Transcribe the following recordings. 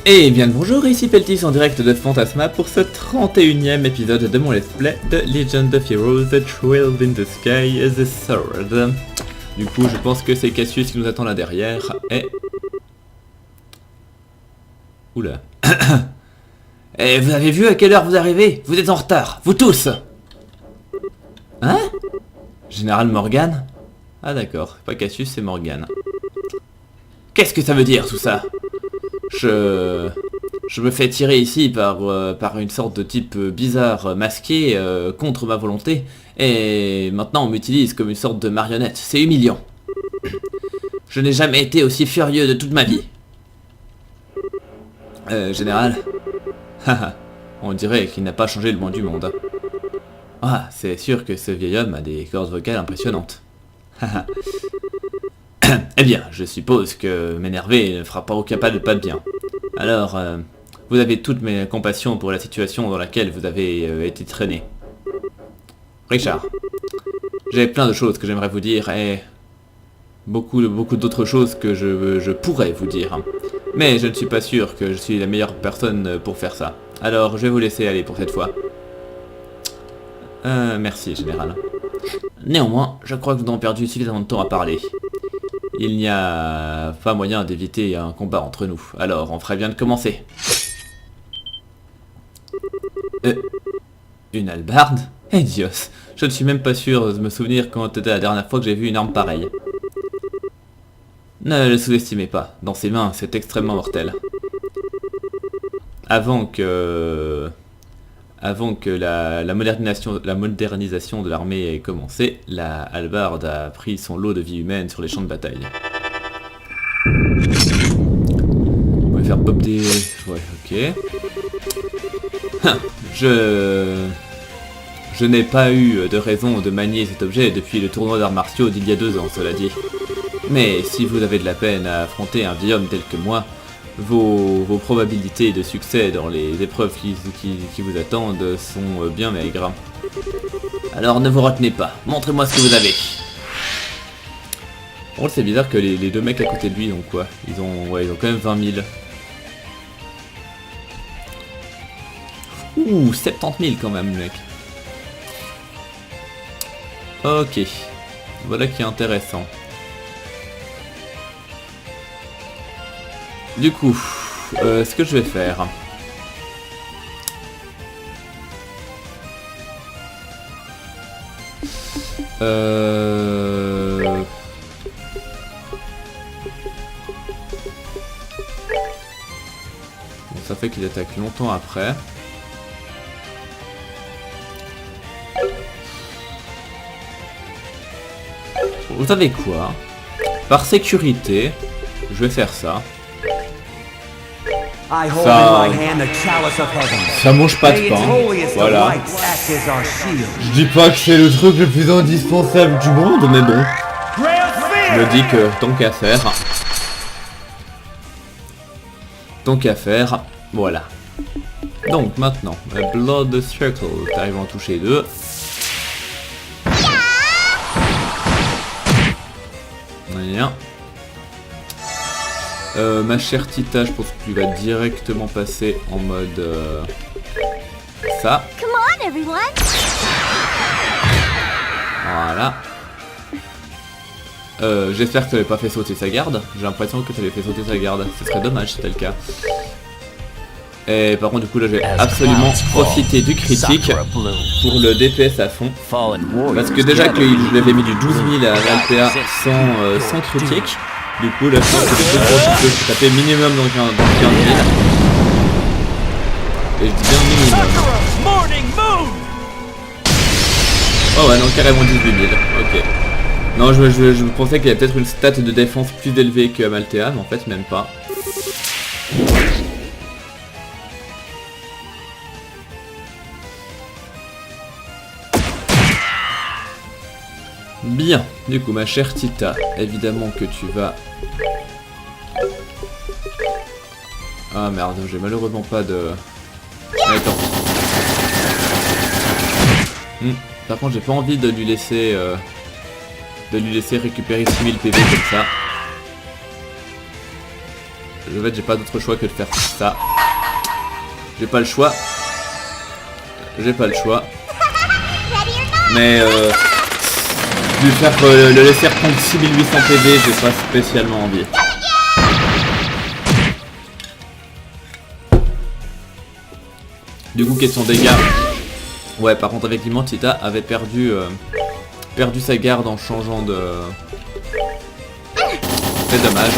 Et bien le bonjour, ici Peltis en direct de Fantasma pour ce 31e épisode de mon let's play de Legend of Heroes, The Trail in the Sky, The Sword. Du coup, je pense que c'est Cassius qui nous attend là derrière, et... Oula. Et vous avez vu à quelle heure vous arrivez? Vous êtes en retard, vous tous! Hein? Général Morgan? Ah d'accord, pas Cassius, c'est Morgan. Qu'est-ce que ça veut dire tout ça? Je me fais tirer ici par une sorte de type bizarre masqué contre ma volonté, et maintenant on m'utilise comme une sorte de marionnette. C'est humiliant. Je n'ai jamais été aussi furieux de toute ma vie. Général. Haha, on dirait qu'il n'a pas changé le moins du monde. Ah, c'est sûr que ce vieil homme a des cordes vocales impressionnantes. Haha. Eh bien, je suppose que m'énerver ne fera pas aucun pas de bien. Alors, vous avez toute mes compassions pour la situation dans laquelle vous avez été traîné. Richard, j'ai plein de choses que j'aimerais vous dire et beaucoup d'autres choses que je pourrais vous dire. Mais je ne suis pas sûr que je suis la meilleure personne pour faire ça. Alors, je vais vous laisser aller pour cette fois. Merci, général. Néanmoins, je crois que nous avons perdu suffisamment de temps à parler. Il n'y a pas moyen d'éviter un combat entre nous, alors on ferait bien de commencer. Une hallebarde? Eh Dios, je ne suis même pas sûr de me souvenir quand était la dernière fois que j'ai vu une arme pareille. Ne le sous-estimez pas, dans ses mains c'est extrêmement mortel. Avant que la modernisation de l'armée ait commencé, la hallebarde a pris son lot de vie humaine sur les champs de bataille. On va faire pop des... Ouais, ok. Je n'ai pas eu de raison de manier cet objet depuis le tournoi d'arts martiaux d'il y a 2 ans, cela dit. Mais si vous avez de la peine à affronter un vieil homme tel que moi, vos probabilités de succès dans les épreuves qui vous attendent sont bien maigres. Alors ne vous retenez pas, montrez-moi ce que vous avez. Bon, c'est bizarre que les deux mecs à côté de lui, donc quoi, ils ont quand même 20 000. Ouh, 70 000 quand même, le mec. Ok, voilà qui est intéressant. Du coup, ce que je vais faire... Bon, ça fait qu'il attaque longtemps après. Vous savez quoi? Par sécurité, je vais faire ça. Ça mange pas de pain, voilà. Je dis pas que c'est le truc le plus indispensable du monde, mais bon. Je me dis que tant qu'à faire, voilà. Donc maintenant, Blood Circle, t'arrives à en toucher 2. Rien. Ma chère Tita, je pense que tu vas directement passer en mode ça. Voilà. J'espère que tu n'avais pas fait sauter sa garde. J'ai l'impression que tu avais fait sauter sa garde. Ce serait dommage si c'était le cas. Et par contre, du coup, là, je vais absolument profiter du critique pour le DPS à fond. Parce que déjà que je l'avais mis du 12 000 à Altea sans critique. Du coup, là, je pense que je peux taper minimum dans 15 000. Et je dis bien minimum. Oh ouais, non, carrément 18 000. Ok. Non, je pensais qu'il y avait peut-être une stat de défense plus élevée que Amaltea, mais en fait, même pas. Bien, du coup ma chère Tita, évidemment que tu vas... Ah merde, j'ai malheureusement pas de... Attends. Par contre j'ai pas envie de lui laisser récupérer 6000 PV comme ça. En fait, j'ai pas d'autre choix que de faire ça. J'ai pas le choix. J'ai pas le choix. Mais lui faire le laisser reprendre 6800 PV, j'ai pas spécialement envie. Du coup, question dégâts. Ouais, par contre, avec l'immense, Tita avait perdu sa garde en changeant de... C'est dommage.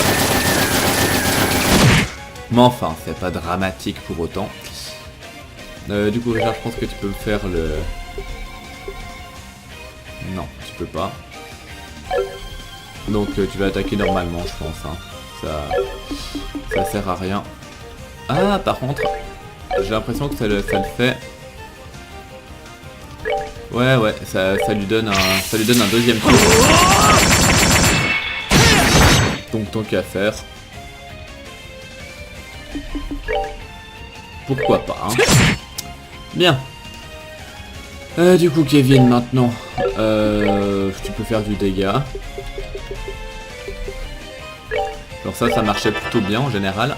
Mais enfin, c'est pas dramatique pour autant. Du coup, Richard, je pense que tu peux me faire le... Non, tu peux pas. Donc tu vas attaquer normalement, je pense. Hein. Ça sert à rien. Ah, par contre, j'ai l'impression que ça le fait. Ouais, ça lui donne un deuxième tour. Donc tant qu'à faire. Pourquoi pas, hein. Bien. Du coup, Kevin, maintenant, tu peux faire du dégât. Alors ça marchait plutôt bien en général.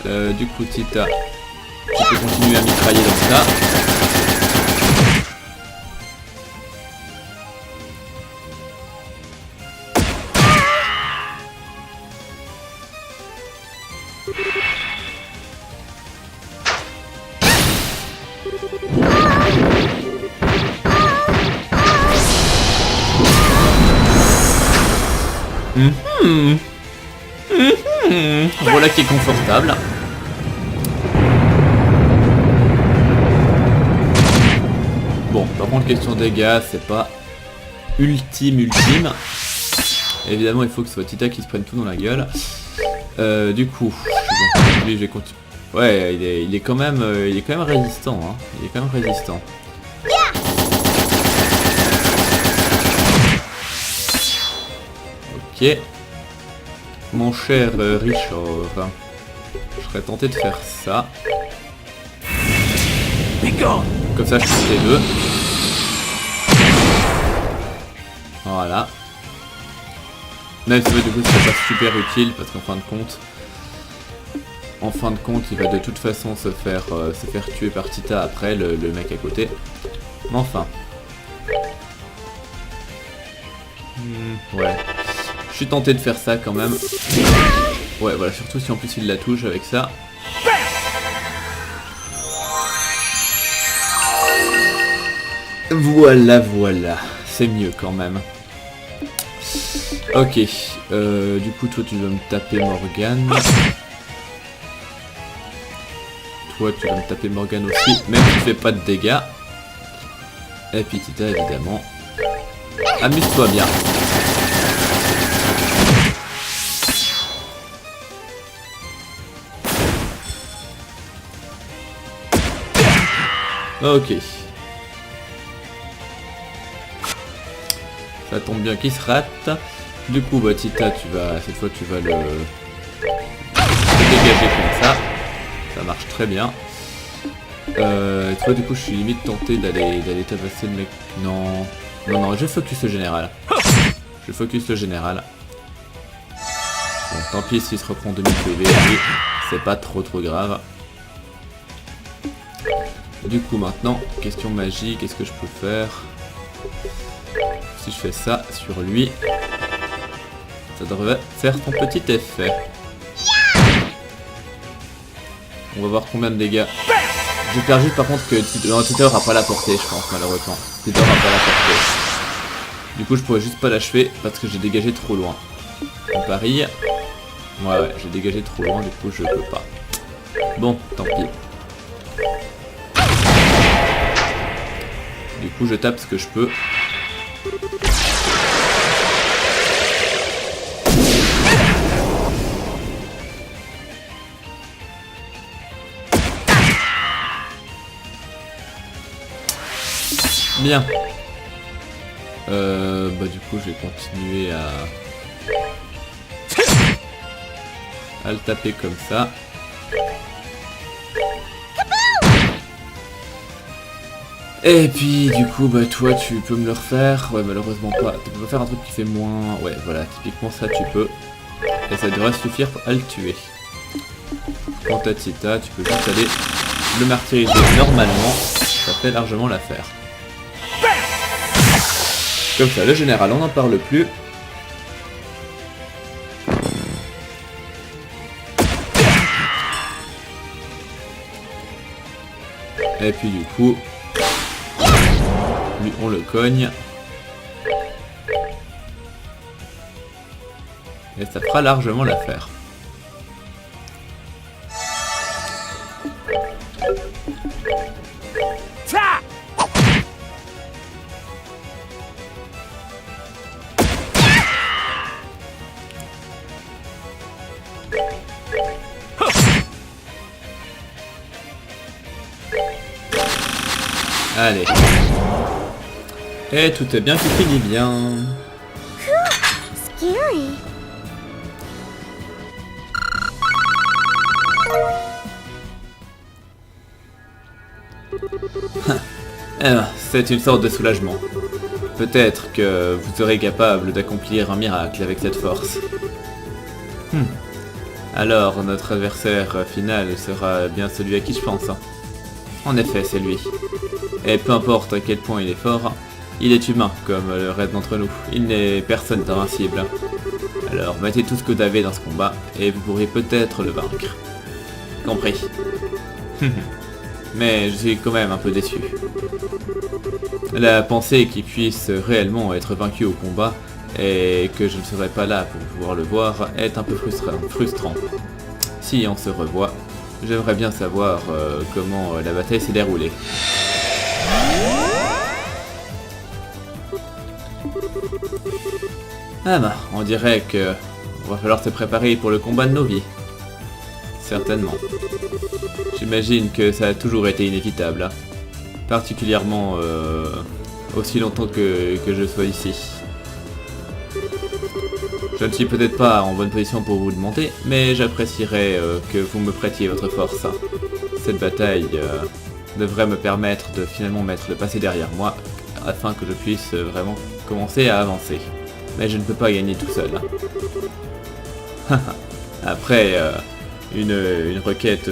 Du coup, Tita, tu peux continuer à mitrailler dans ça. Voilà qui est confortable. Bon, par contre, question dégâts, c'est pas ultime. Évidemment, il faut que ce soit Tita qui se prenne tout dans la gueule. Du coup, je vais continuer. Ouais, il est quand même résistant. Hein. Il est quand même résistant. Ok. Mon cher Richard, je serais tenté de faire ça. Comme ça, je tue les deux. Voilà. Même si du coup, c'est pas super utile parce qu'en fin de compte, il va de toute façon se faire tuer par Tita après, le mec à côté. Mais enfin. Ouais. Je suis tenté de faire ça quand même. Ouais, voilà, surtout si en plus il la touche avec ça. Voilà. C'est mieux quand même. Ok. Du coup, toi, tu vas me taper Morgane. Toi, tu vas me taper Morgane aussi, même si tu fais pas de dégâts. Et puis Tita, évidemment. Amuse-toi bien. Ok. Ça tombe bien qu'il se rate. Du coup, bah, Tita, cette fois, tu vas le dégager comme ça. Ça marche très bien. Toi, du coup, je suis limite tenté d'aller tabasser le mec. Non, je focus le général. Bon, tant pis s'il se reprend 2000 PV, c'est pas trop grave. Du coup, maintenant, question magie, qu'est-ce que je peux faire? Si je fais ça sur lui, ça devrait faire son petit effet. On va voir combien de dégâts. J'espère juste par contre que Tita aura pas la portée, je pense, malheureusement. Tita aura pas la portée. Du coup, je pourrais juste pas l'achever parce que j'ai dégagé trop loin. On parie. Ouais, j'ai dégagé trop loin, du coup, je peux pas. Bon, tant pis. Du coup, je tape ce que je peux. Bien. Bah du coup, je vais continuer à le taper comme ça. Et puis du coup, bah toi, tu peux me le refaire. Ouais, malheureusement pas. Tu peux pas faire un truc qui fait moins... Ouais, voilà, typiquement ça, tu peux. Et ça devrait suffire à le tuer. Quant à Tita, tu peux juste aller le martyriser normalement, ça fait largement l'affaire. Comme ça, le général, on n'en parle plus. Et puis du coup, lui on le cogne. Et ça fera largement l'affaire. Allez. Et tout est bien qui finit bien. Scary. C'est une sorte de soulagement. Peut-être que vous serez capable d'accomplir un miracle avec cette force. Alors, notre adversaire final sera bien celui à qui je pense. En effet, c'est lui. Et peu importe à quel point il est fort, il est humain, comme le reste d'entre nous. Il n'est personne d'invincible. Alors, mettez tout ce que vous avez dans ce combat, et vous pourrez peut-être le vaincre. Compris. Mais je suis quand même un peu déçu. La pensée qu'il puisse réellement être vaincu au combat, et que je ne serai pas là pour pouvoir le voir, est un peu frustrant. Si on se revoit, j'aimerais bien savoir comment la bataille s'est déroulée. Ah bah, on dirait que va falloir se préparer pour le combat de nos vies. Certainement. J'imagine que ça a toujours été inévitable, hein. Particulièrement aussi longtemps que je sois ici. Je ne suis peut-être pas en bonne position pour vous demander, mais j'apprécierais que vous me prêtiez votre force. Cette bataille devrait me permettre de finalement mettre le passé derrière moi, afin que je puisse vraiment commencer à avancer. Mais je ne peux pas gagner tout seul. Après une requête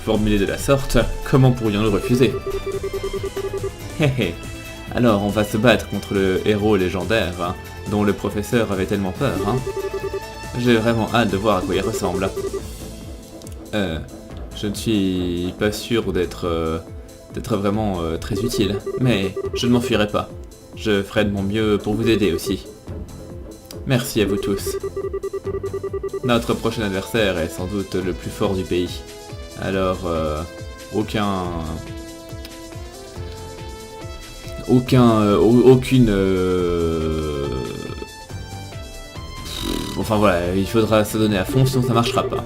formulée de la sorte, comment pourrions-nous refuser? Alors on va se battre contre le héros légendaire, hein, dont le professeur avait tellement peur. Hein. J'ai vraiment hâte de voir à quoi il ressemble. Je ne suis pas sûr d'être vraiment très utile, mais je ne m'enfuirai pas. Je ferai de mon mieux pour vous aider aussi. Merci à vous tous. Notre prochain adversaire est sans doute le plus fort du pays. Alors, aucune... Enfin voilà, il faudra se donner à fond, sinon ça marchera pas.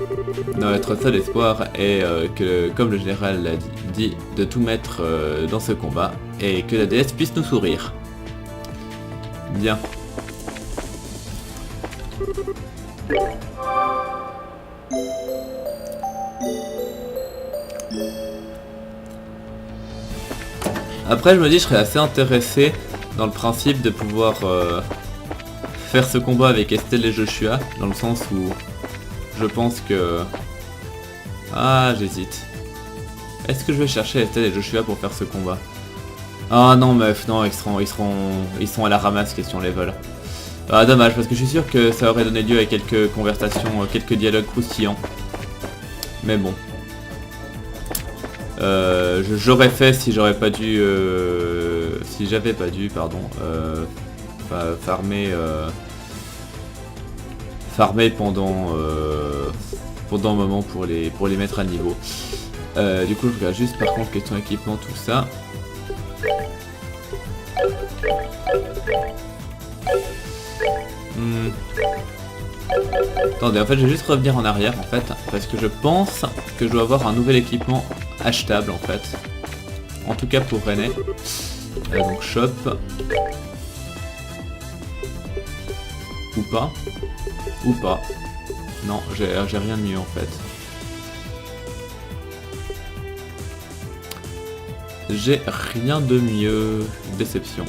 Notre seul espoir est que, comme le général l'a dit, de tout mettre dans ce combat, et que la déesse puisse nous sourire. Bien. Après je me dis je serais assez intéressé dans le principe de pouvoir faire ce combat avec Estelle et Joshua, dans le sens où je pense que... Ah, j'hésite. Est-ce que je vais chercher Estelle et Joshua pour faire ce combat? Ah non meuf, non, ils sont à la ramasse question level. Ah dommage, parce que je suis sûr que ça aurait donné lieu à quelques conversations, quelques dialogues croustillants. Mais bon. J'aurais fait si j'aurais pas dû... si j'avais pas dû, pardon, farmer pendant un moment pour les mettre à niveau. Du coup je regarde juste par contre question équipement, tout ça. Attendez, en fait je vais juste revenir en arrière en fait, parce que je pense que je dois avoir un nouvel équipement achetable en fait. En tout cas pour René. Donc shop. Ou pas. Ou pas. Non, j'ai rien de mieux en fait. J'ai rien de mieux. Déception.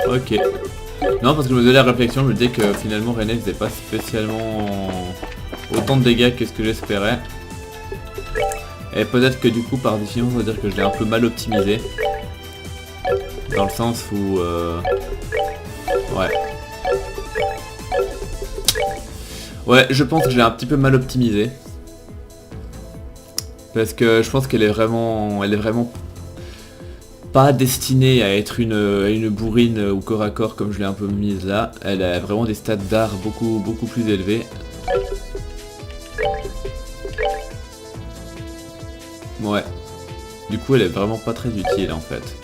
Ok. Non, parce que je me faisais la réflexion, je me disais que finalement René faisait pas spécialement autant de dégâts que ce que j'espérais. Et peut-être que du coup, par définition, ça veut dire que je l'ai un peu mal optimisé. Dans le sens où... Ouais. Ouais, je pense que je l'ai un petit peu mal optimisé. Parce que je pense qu'elle est vraiment... Elle est vraiment pas destinée à être une bourrine au corps à corps comme je l'ai un peu mise là. Elle a vraiment des stats d'art beaucoup plus élevés. Ouais. Du coup elle est vraiment pas très utile en fait.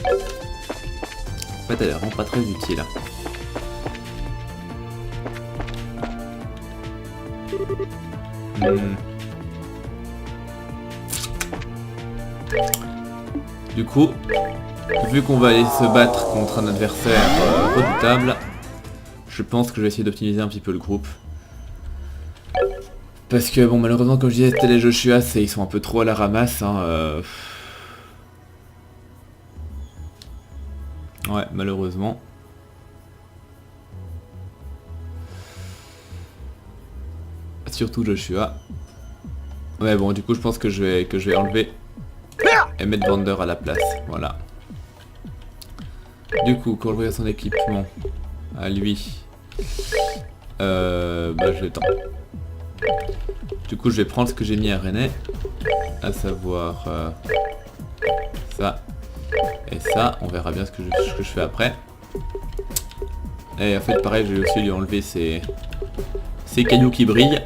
En fait elle est vraiment pas très utile. Du coup, vu qu'on va aller se battre contre un adversaire redoutable, je pense que je vais essayer d'optimiser un petit peu le groupe. Parce que bon, malheureusement, comme je disais, c'était les Joshua, ils sont un peu trop à la ramasse. Hein, Ouais, malheureusement. Surtout Joshua. Ouais, bon, du coup, je pense que je vais enlever et mettre Vander à la place. Voilà. Du coup, quand je regarde son équipement, à lui, bah, je vais tenter. Du coup, je vais prendre ce que j'ai mis à René, à savoir ça et ça. On verra bien ce que je fais après. Et en fait, pareil, je vais aussi lui enlever ces cailloux qui brillent.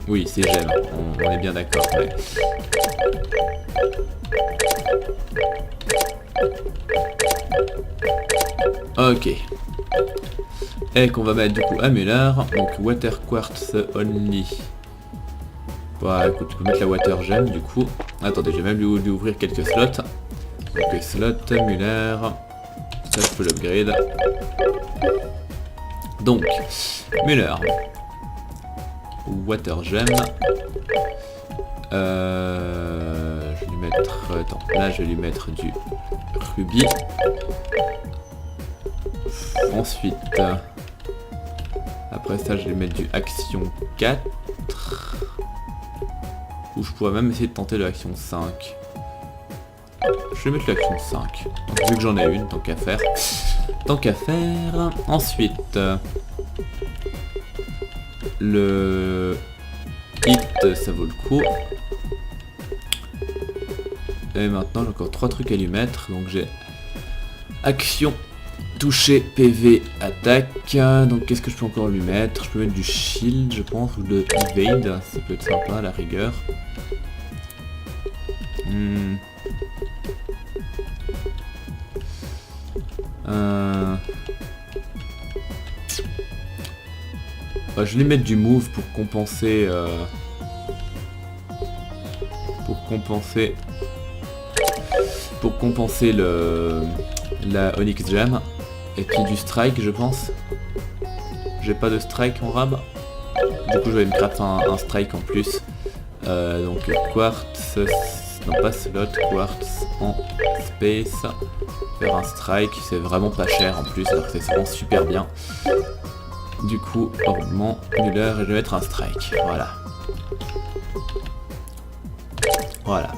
Oui, c'est gel, on est bien d'accord. Mais... Ok. Et qu'on va mettre du coup à Muller, donc Water Quartz Only. Bah écoute, tu peux mettre la Water Gem du coup. Attendez, je vais même lui ouvrir quelques slots. Donc slot, Muller. Ça je peux l'upgrade. Donc, Muller. Water Gem. Je vais lui mettre... Attends, là je vais lui mettre du Ruby. Ensuite, après ça je vais mettre du Action 4. Ou je pourrais même essayer de tenter le Action 5. Je vais mettre l'Action 5. Donc, vu que j'en ai une, tant qu'à faire. Tant qu'à faire. Ensuite, le hit, ça vaut le coup. Et maintenant j'ai encore 3 trucs à lui mettre. Donc j'ai Action, toucher, PV, attaque. Donc qu'est-ce que je peux encore lui mettre? Je peux mettre du shield je pense, ou de evade, ça peut être sympa à la rigueur. Bah, je vais lui mettre du move pour compenser la Onyx Gem. Et puis du strike je pense. J'ai pas de strike en rab. Du coup je vais me craft un strike en plus. Donc quartz, non pas slot, quartz en space. Faire un strike, c'est vraiment pas cher en plus, alors que c'est vraiment super bien. Du coup, ornement, Muller, et je vais mettre un strike, voilà. Voilà.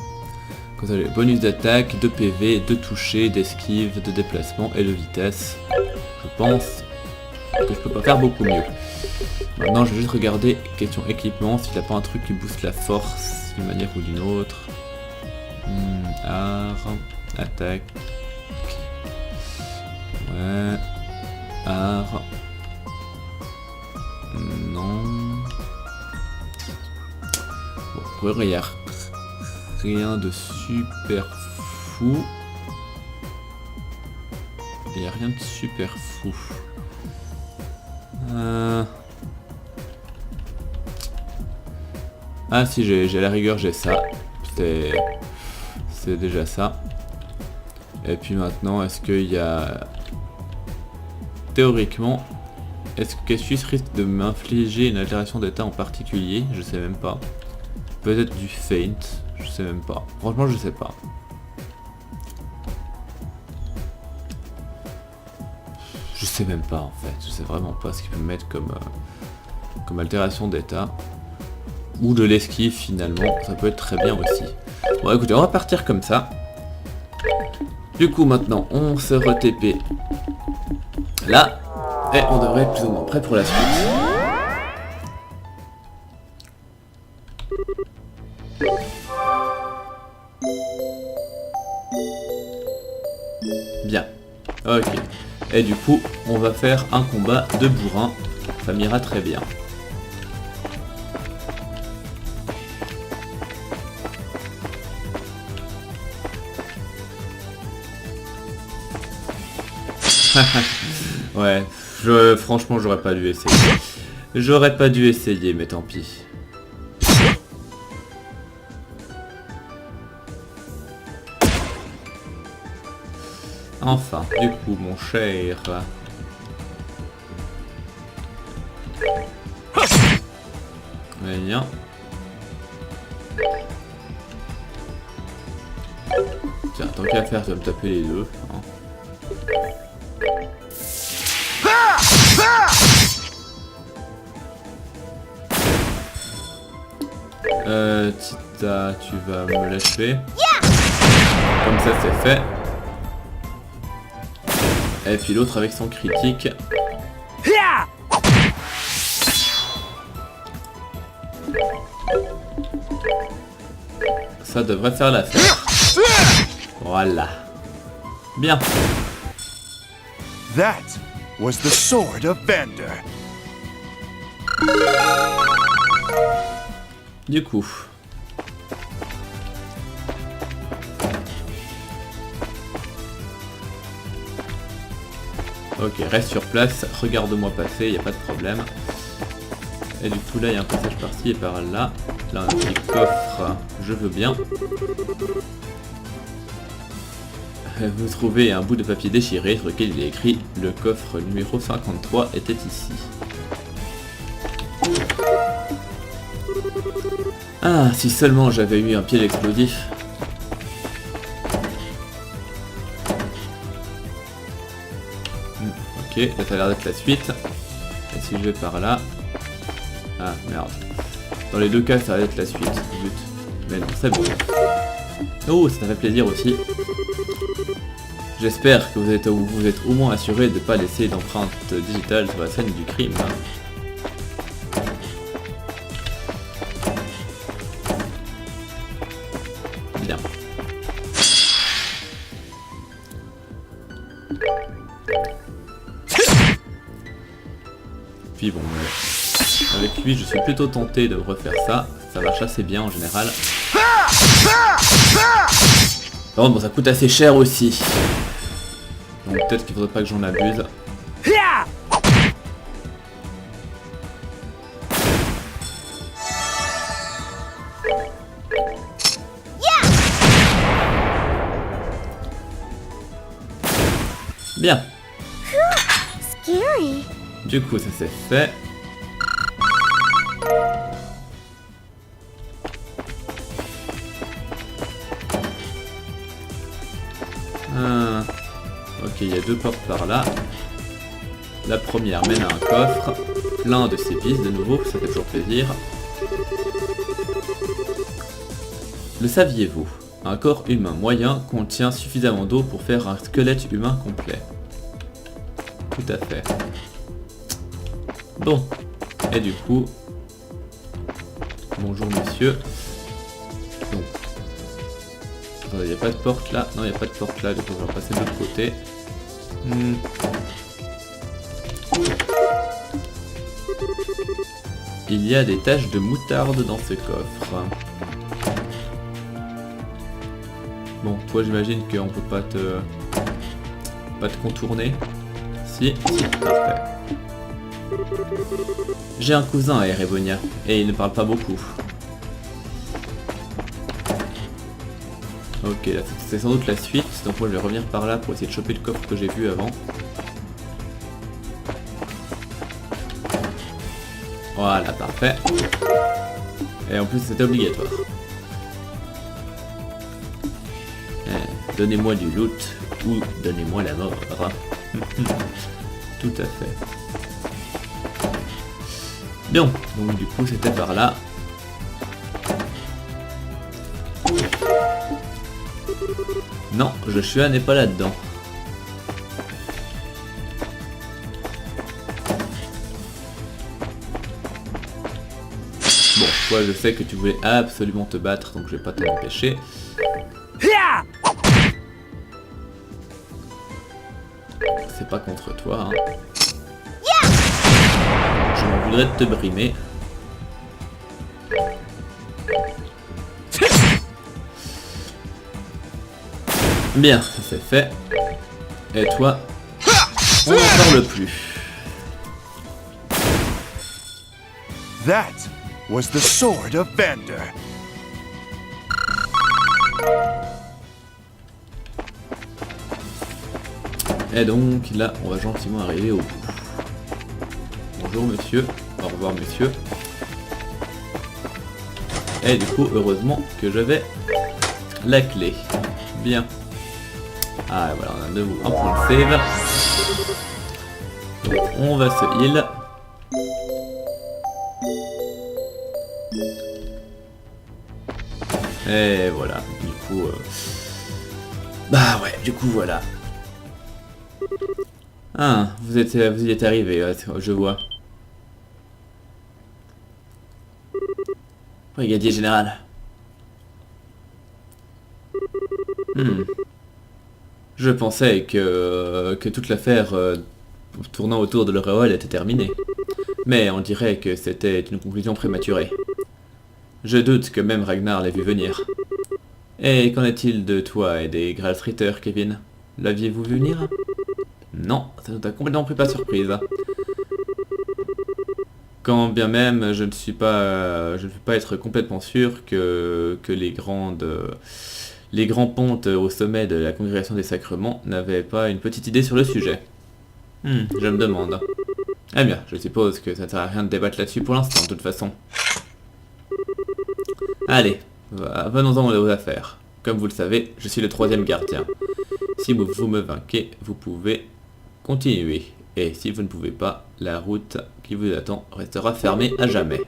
Comme ça j'ai bonus d'attaque, de PV, de toucher, d'esquive, de déplacement et de vitesse. Je pense que je peux pas faire beaucoup mieux. Maintenant je vais juste regarder, question équipement, s'il a pas un truc qui booste la force d'une manière ou d'une autre. Art, attaque. Ouais. Art. Non. Bon, il n'y a rien de super fou. Il n'y a rien de super fou. Ah si, j'ai à la rigueur, j'ai ça. C'est déjà ça. Et puis maintenant, est-ce qu'il y a... Théoriquement, est-ce que Cassius risque de m'infliger une altération d'état en particulier? Je sais même pas. Peut-être du feint, je sais même pas. Franchement, je sais pas. sais même pas en fait, je sais vraiment pas ce qu'il peut me mettre comme altération d'état. Ou de l'esquive finalement, ça peut être très bien aussi. Bon écoutez, on va partir comme ça. Du coup maintenant, on se re-TP là. Et on devrait être plus ou moins prêt pour la suite. Bien. Ok. Et du coup, on va faire un combat de bourrin. Ça m'ira très bien. Ouais, franchement, j'aurais pas dû essayer. J'aurais pas dû essayer, mais tant pis. Enfin, du coup, mon cher... Bien. Tiens, tant qu'à faire, tu vas me taper les deux. Hein. Tita, tu vas me lâcher. Comme ça, c'est fait. Et puis l'autre avec son critique. Ça devrait faire l'affaire. Voilà. Bien. That was the sword of Vander. Du coup. Ok, reste sur place, regarde-moi passer, y a pas de problème. Et du coup là, il y a un passage par-ci et par-là. Là, un petit coffre, je veux bien. Vous trouvez un bout de papier déchiré sur lequel il est écrit « Le coffre numéro 53 était ici ». Ah, si seulement j'avais eu un pied explosif. Ok, là ça a l'air d'être la suite. Et si je vais par là... Ah, merde. Dans les deux cas, ça va être la suite. Zut. Mais non, c'est bon. Oh, ça fait plaisir aussi. J'espère que vous êtes au moins assuré de ne pas laisser d'empreinte digitale sur la scène du crime. Bien. Puis bon, avec lui, je suis plutôt tenté de refaire ça. Ça marche assez bien en général. Par contre, bon, ça coûte assez cher aussi. Donc peut-être qu'il faudrait pas que j'en abuse. Bien. Scary. Du coup, ça c'est fait. Ok, il y a deux portes par là. La première mène à un coffre, plein de sévices de nouveau, ça fait toujours plaisir. Le saviez-vous? Un corps humain moyen contient suffisamment d'eau pour faire un squelette humain complet. Tout à fait. Bon. Et du coup... Bonjour monsieur. Donc... Il n'y a pas de porte là. Non, il n'y a pas de porte là, du coup on va passer de l'autre côté. Il y a des taches de moutarde dans ce coffre. Bon, toi j'imagine qu'on peut pas te contourner. Si, parfait. J'ai un cousin à Erebonia, et il ne parle pas beaucoup. Ok, là c'est sans doute la suite, donc moi je vais revenir par là pour essayer de choper le coffre que j'ai vu avant. Voilà, parfait. Et en plus c'était obligatoire. Donnez-moi du loot, ou donnez-moi la mort. Tout à fait. Bien, donc du coup c'était par là. Non, Joshua n'est pas là-dedans. Bon, toi je sais que tu voulais absolument te battre, donc je vais pas t'en empêcher. C'est pas contre toi, hein. Je m'en voudrais de te brimer. Bien, ça c'est fait. Et toi, on n'en parle plus. That was the sword of Vander. Et donc là, on va gentiment arriver au bout. Bonjour monsieur, au revoir monsieur. Et du coup, heureusement que j'avais la clé. Bien. Ah voilà, on a de nouveau un point de save. Donc on va se heal. Et voilà, du coup... Bah ouais, du coup voilà. Ah, vous y êtes arrivé, je vois. Brigadier général. Je pensais que toute l'affaire tournant autour de l'Auréole était terminée. Mais on dirait que c'était une conclusion prématurée. Je doute que même Ragnar l'ait vu venir. Et qu'en est-il de toi et des Gralsritter, Kevin? L'aviez-vous vu venir? Non, ça nous a complètement pris par surprise. Quand bien même je ne peux pas être complètement sûr que les grands pontes au sommet de la congrégation des sacrements n'avaient pas une petite idée sur le sujet. Je me demande. Eh bien, je suppose que ça ne sert à rien de débattre là-dessus pour l'instant, de toute façon. Allez, venons-en aux affaires. Comme vous le savez, je suis le 3e gardien. Si vous me vainquez, vous pouvez continuer. Et si vous ne pouvez pas, la route qui vous attend restera fermée à jamais.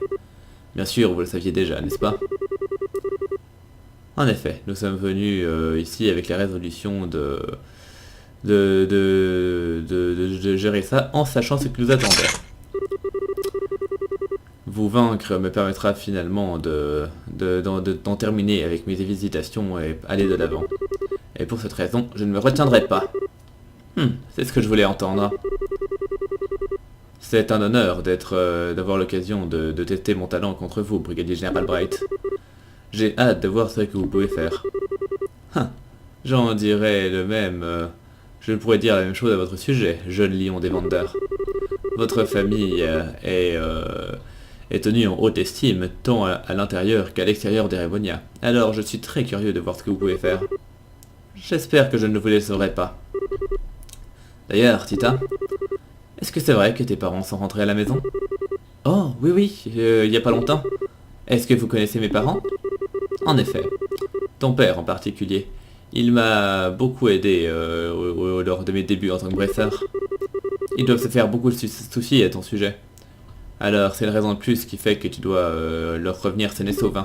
Bien sûr, vous le saviez déjà, n'est-ce pas? En effet, nous sommes venus ici avec la résolution de gérer ça en sachant ce qui nous attendait. Vous vaincre me permettra finalement d'en terminer avec mes visitations et aller de l'avant. Et pour cette raison, je ne me retiendrai pas. C'est ce que je voulais entendre. C'est un honneur d'avoir l'occasion de tester mon talent contre vous, Brigadier Général Bright. J'ai hâte de voir ce que vous pouvez faire. J'en dirais le même... je pourrais dire la même chose à votre sujet, jeune lion des Vander. Votre famille est tenue en haute estime, tant à l'intérieur qu'à l'extérieur d'Erevonia. Alors je suis très curieux de voir ce que vous pouvez faire. J'espère que je ne vous laisserai pas. D'ailleurs, Tita, est-ce que c'est vrai que tes parents sont rentrés à la maison? Oh, oui, il y a pas longtemps. Est-ce que vous connaissez mes parents? En effet. Ton père en particulier. Il m'a beaucoup aidé lors de mes débuts en tant que brasseur. Ils doivent se faire beaucoup de soucis à ton sujet. Alors c'est une raison de plus qui fait que tu dois leur revenir sain et sauf.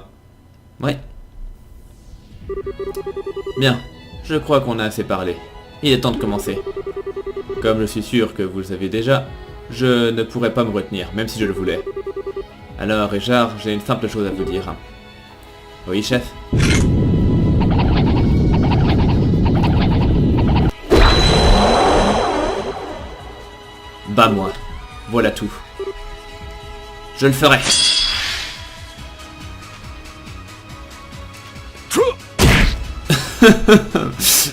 Ouais. Bien, je crois qu'on a assez parlé. Il est temps de commencer. Comme je suis sûr que vous le savez déjà, je ne pourrais pas me retenir, même si je le voulais. Alors, Richard, j'ai une simple chose à vous dire. Oui, chef? Bah moi, voilà tout. Je le ferai.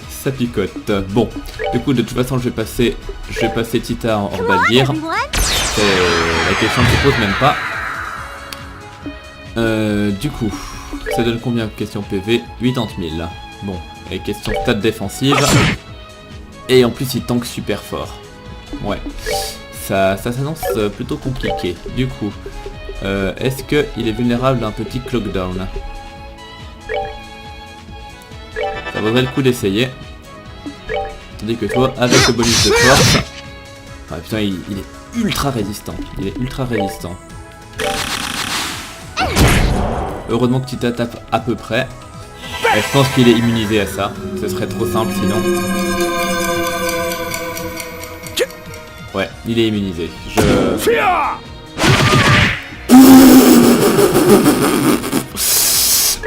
Ça picote. Bon, du coup de toute façon je vais passer Tita en Orbaldir. La question ne se pose même pas. Du coup, ça donne combien de questions PV? 80 000. Bon, et question stats défensive. Et en plus il tank super fort. Ouais, ça s'annonce plutôt compliqué. Du coup, est-ce qu'il est vulnérable à un petit clockdown? Ça vaudrait le coup d'essayer. Tandis que toi, avec le bonus de force, Ah putain, il est ultra résistant. Il est ultra résistant. Heureusement que Tita tape à peu près. Et je pense qu'il est immunisé à ça. Ce serait trop simple sinon. Ouais, il est immunisé.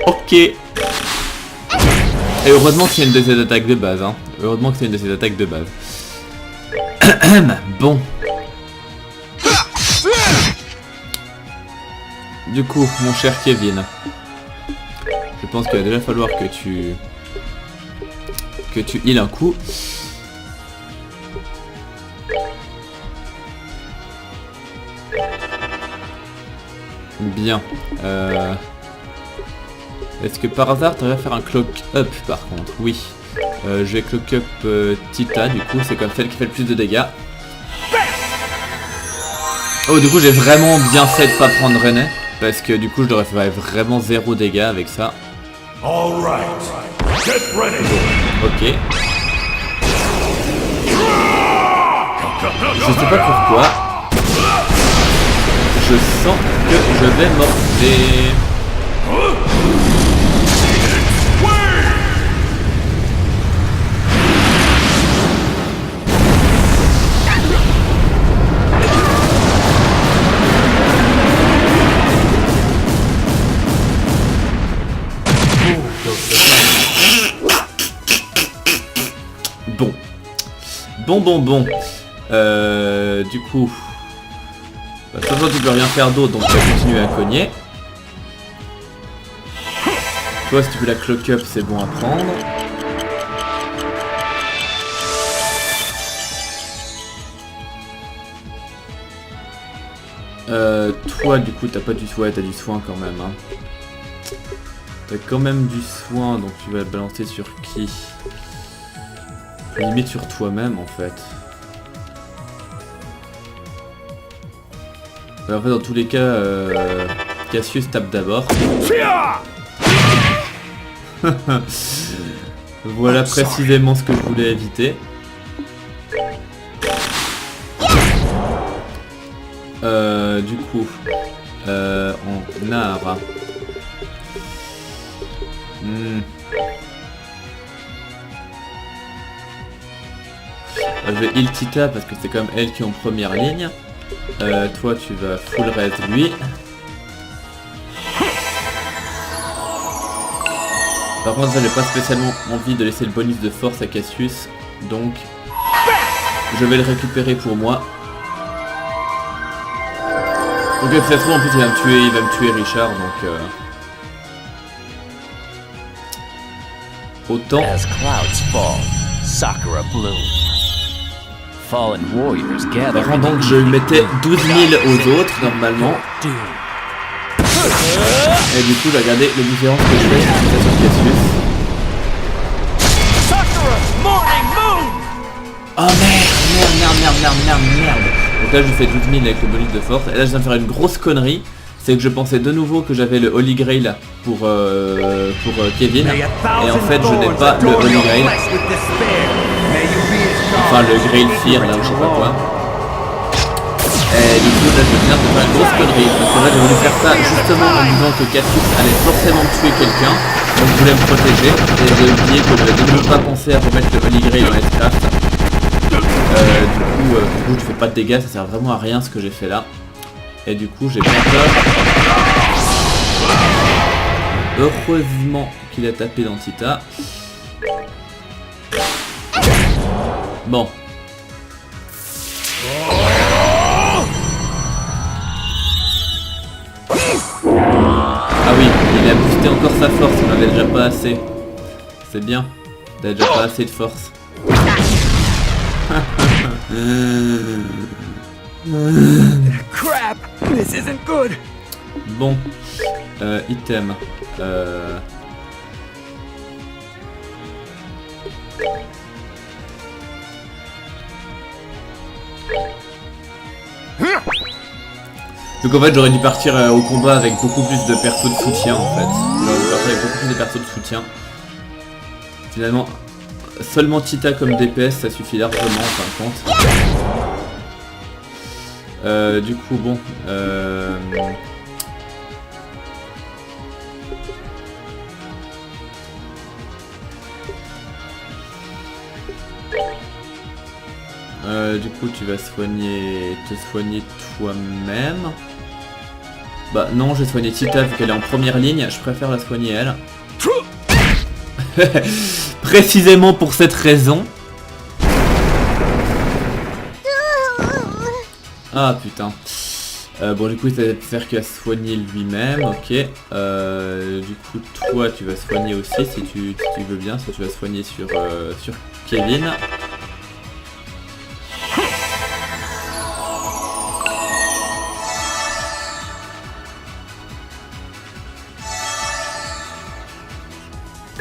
Ok. Et heureusement que c'est une de ses attaques de base. Hein. Heureusement que c'est une de ses attaques de base. Bon. Du coup, mon cher Kevin. Je pense qu'il va déjà falloir que tu heal un coup. Bien. Est-ce que par hasard tu arrives à faire un clock up par contre? Oui. Je vais clock up Tita du coup, c'est comme celle qui fait le plus de dégâts. Oh, du coup j'ai vraiment bien fait de pas prendre René. Parce que du coup je devrais faire vraiment 0 dégâts avec ça. Ok. Je sais pas pourquoi. Je sens que je vais morder. Bon. Du coup... de toute façon tu peux rien faire d'autre, donc tu vas continuer à cogner. Toi si tu veux la clock up c'est bon à prendre. Toi du coup t'as pas du soin, t'as du soin quand même hein. T'as quand même du soin, donc tu vas le balancer sur qui? Limite sur toi-même en fait. En fait dans tous les cas Cassius tape d'abord. Voilà précisément ce que je voulais éviter. Du coup on a je vais heal Tita parce que c'est quand même elle qui est en première ligne. Toi tu vas full res lui. Par contre j'ai pas spécialement envie de laisser le bonus de force à Cassius. Donc je vais le récupérer pour moi. Donc de toute façon en plus il va me tuer Richard donc autant. As clouds fall, Sakura bloom. Fallen warriors gather. Par contre donc je mettais 12 000 aux autres normalement. Et du coup j'ai regardé les différences que je fais sur Cassius. Oh merde. Donc là je fais 12 000 avec le bonus de force. Et là je viens de faire une grosse connerie. C'est que je pensais de nouveau que j'avais le Holy Grail pour Kevin. Et en fait je n'ai pas le Holy Grail. Enfin le Grail Fear là ou je sais pas quoi. Et du coup là je viens de faire une grosse connerie. Parce que là j'ai voulu faire ça justement en disant que Cassius allait forcément tuer quelqu'un. Donc je voulais me protéger. Et j'ai oublié que je n'avais même pas pensé à remettre le Holy Grail dans S-Craft. Du coup je fais pas de dégâts, ça sert vraiment à rien ce que j'ai fait là. Et du coup j'ai bien peur. Heureusement qu'il a tapé dans Tita. Bon. Ah oui, il a boosté encore sa force, on avait déjà pas assez. C'est bien, t'as déjà pas assez de force. Crap! This isn't good! Bon, item. Donc en fait j'aurais dû partir au combat avec beaucoup plus de persos de soutien en fait. J'aurais dû partir avec beaucoup plus de persos de soutien. Finalement, seulement Tita comme DPS ça suffit largement en fin de compte. Du coup, bon... du coup, tu vas te soigner toi-même. Bah non, je vais soigner Tita vu qu'elle est en première ligne. Je préfère la soigner elle. Précisément pour cette raison. Ah putain. Bon, du coup, ça va faire qu'à soigner lui-même, ok. Du coup, toi, tu vas soigner aussi si tu veux bien. Si tu vas soigner sur Kevin.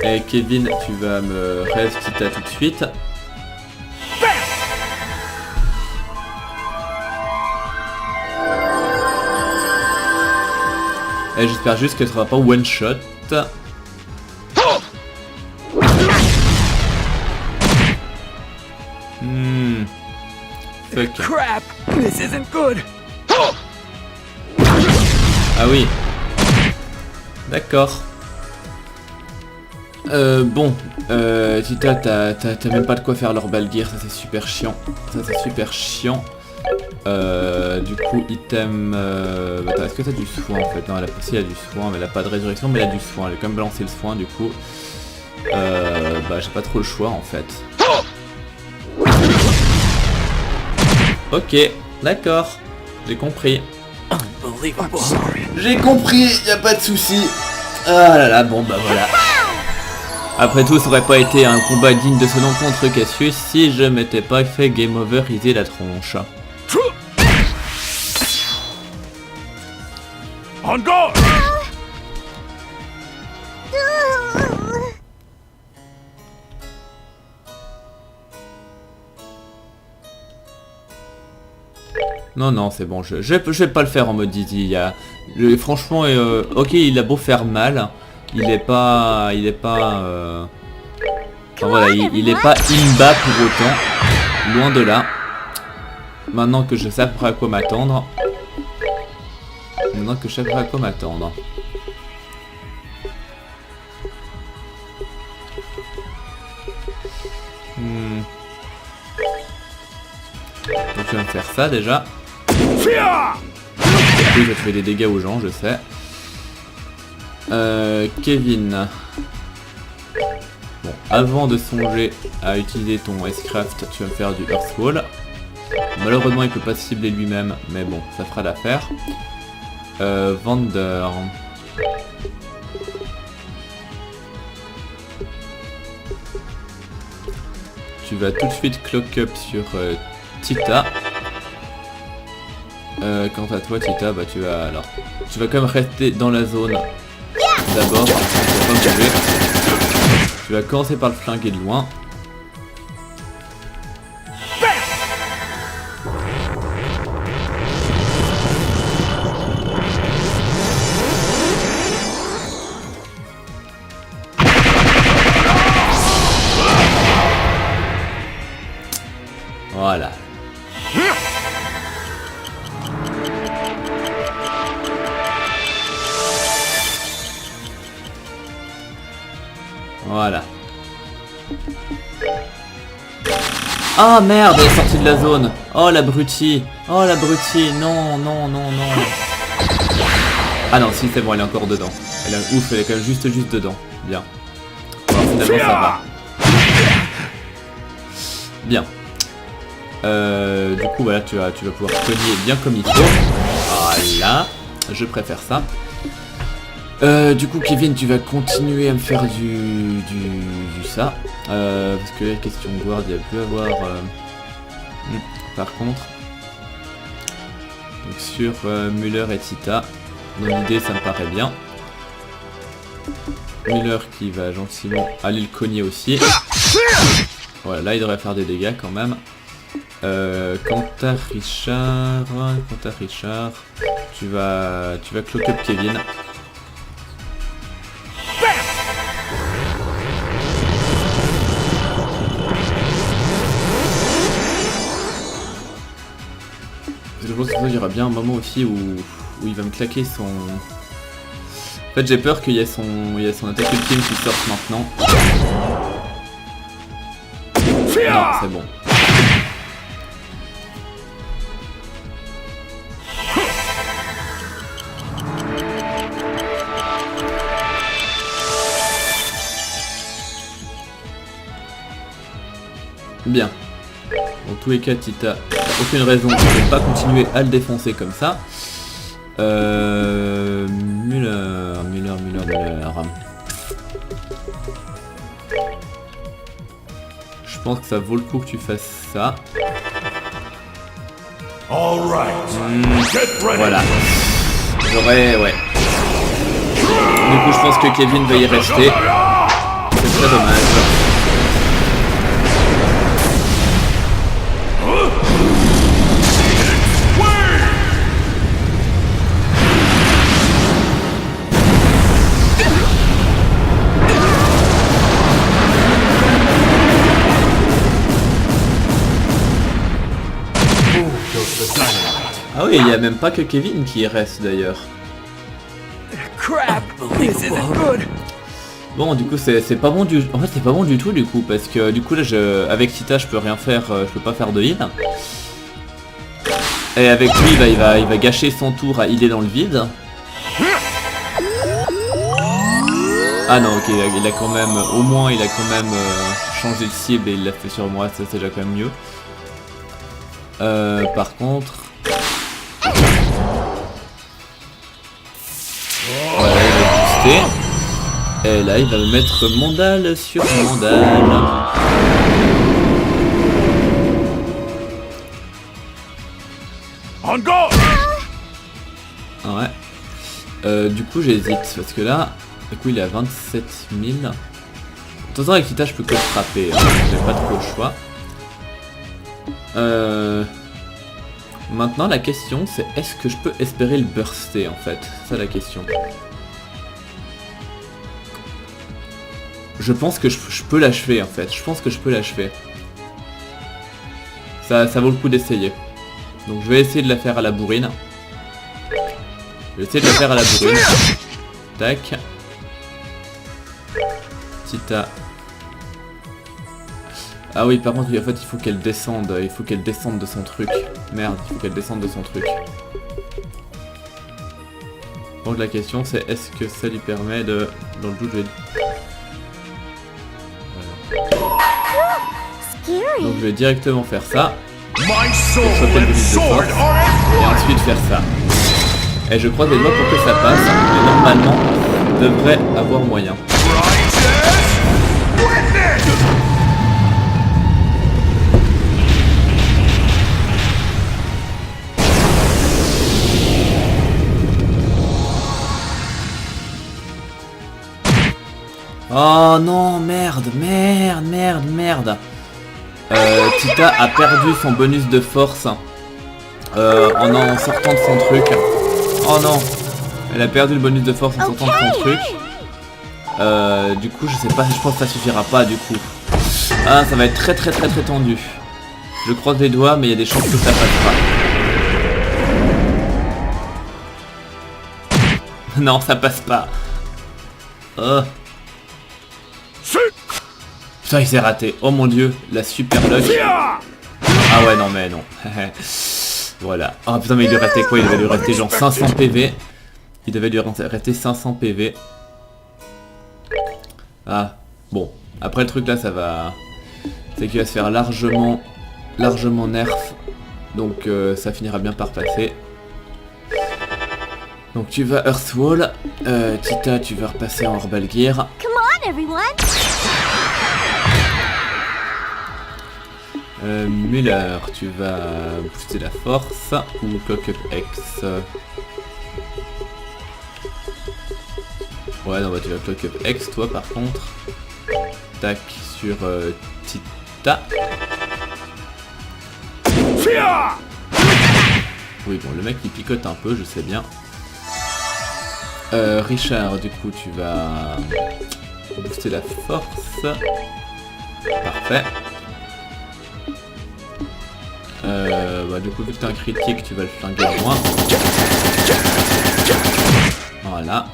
Et Kevin, tu vas me reste Tita tout de suite. Et j'espère juste qu'elle sera pas one shot. Fuck. Crap! This isn't good! Ah oui. D'accord. Bon, Tita, t'as même pas de quoi faire leur balguir, ça c'est super chiant. Du coup, item... est-ce que t'as du soin en fait? Non, elle a aussi du soin, mais elle a pas de résurrection, mais elle a du soin. Elle a quand même balancé le soin, du coup. J'ai pas trop le choix en fait. Ok, d'accord. J'ai compris. J'ai compris, y a pas de souci. Ah là là, bon bah voilà. Après tout, ça aurait pas été un combat digne de ce nom contre Cassius si je m'étais pas fait game over iser la tronche. On guard! Non, c'est bon, je vais pas le faire en mode Dizzy. Franchement, ok, il a beau faire mal, il est pas... Enfin voilà, il est pas imba pour autant, loin de là. Maintenant que je sais à quoi m'attendre. Donc tu vas me faire ça déjà. Oui, je fais des dégâts aux gens, je sais. Kevin. Bon, avant de songer à utiliser ton Icecraft, tu vas me faire du Earthwall. Malheureusement, il peut pas cibler lui-même, mais bon, ça fera l'affaire. Vander. Tu vas tout de suite clock up sur Tita. Quant à toi, Tita, bah tu vas quand même rester dans la zone. D'abord, tu vas pas bouger. Tu vas commencer par le flinguer de loin. Voilà. Voilà. Ah merde, elle est sortie de la zone. Oh l'abruti. Oh l'abruti. Non. Ah non, si c'est bon, elle est encore dedans. Ouf, elle est quand même juste dedans. Bien. Alors finalement ça va. Bien. Du coup voilà, tu vas pouvoir cogner bien comme il faut. Voilà. Je préfère ça. Du coup Kevin, tu vas continuer à me faire du ça. Parce que la question de guard, il va plus avoir... Par contre... Donc sur Muller et Tita, dans l'idée ça me paraît bien. Muller qui va gentiment aller le cogner aussi. Voilà, là il devrait faire des dégâts quand même. Quant à Richard, tu vas clock up Kevin. pense que il y aura bien un moment aussi où il va me claquer son... En fait j'ai peur qu'il y ait son attaque ultime qui sorte maintenant. Non, c'est bon. Bien. Dans tous les cas, Tita, aucune raison de ne pas continuer à le défoncer comme ça. Müller. Je pense que ça vaut le coup que tu fasses ça. Voilà. Ouais. Du coup, je pense que Kevin va y rester. C'est très dommage. Ah oui, il n'y a même pas que Kevin qui y reste d'ailleurs. Crap! This isn't good! Bon, du coup, c'est pas bon du... En fait, c'est pas bon du tout, du coup, parce que du coup, là, avec Tita, je peux rien faire, je peux pas faire de heal. Et avec lui, il va gâcher son tour à healer dans le vide. Ah non, ok, il a quand même... Au moins, il a quand même changé de cible et il l'a fait sur moi, ça c'est déjà quand même mieux. Par contre... Voilà, il va booster. Et là, il va me mettre Mandal sur Mandal. On guard! Ouais. Du coup, j'hésite parce que là, du coup, il est à 27 000. De toute façon, avec Tita, je peux que le frapper. Hein. J'ai pas trop le choix. Maintenant, la question, c'est est-ce que je peux espérer le burster en fait? C'est ça la question. Je pense que je peux l'achever en fait. Je pense que je peux l'achever. Ça vaut le coup d'essayer. Donc je vais essayer de la faire à la bourrine. Je vais essayer de la faire à la bourrine. Tac. Tita. Ah oui, par contre, en fait, il faut qu'elle descende. Il faut qu'elle descende de son truc. Merde, il faut qu'elle descende de son truc. Donc la question, c'est est-ce que ça lui permet de... Dans le doute, je vais... Donc je vais directement faire ça. Pour choper le bonus de force. Et ensuite faire ça. Et je croise les doigts pour que ça passe. Et normalement, on devrait avoir moyen. Oh non, merde. Tita a perdu son bonus de force en sortant de son truc. Oh non, elle a perdu le bonus de force en sortant de son truc. Du coup, je sais pas, je pense que ça suffira pas du coup. Ah, ça va être très tendu. Je croise les doigts, mais il y a des chances que ça passe pas. Non, ça passe pas. Oh. Putain, il s'est raté. Oh mon dieu, la super luck. Ah ouais, non mais non. Voilà. Oh putain, mais il lui restait quoi? Il devait lui rester genre 500 PV. Il devait lui rester 500 PV. Ah, bon. Après le truc là, ça va... C'est qu'il va se faire largement nerf. Donc ça finira bien par passer. Donc tu vas Earthwall. Tita, tu vas repasser en Orbital Gear. Come on, everyone! Müller, tu vas booster la force ou Clock Up X. Ouais, non, bah tu vas Clock Up X, toi par contre. Tac sur Tita. Oui, bon, le mec il picote un peu, je sais bien. Richard, du coup, tu vas booster la force. Parfait. Du coup, vu que t'as un critique, tu vas le flinguer au loin. Voilà.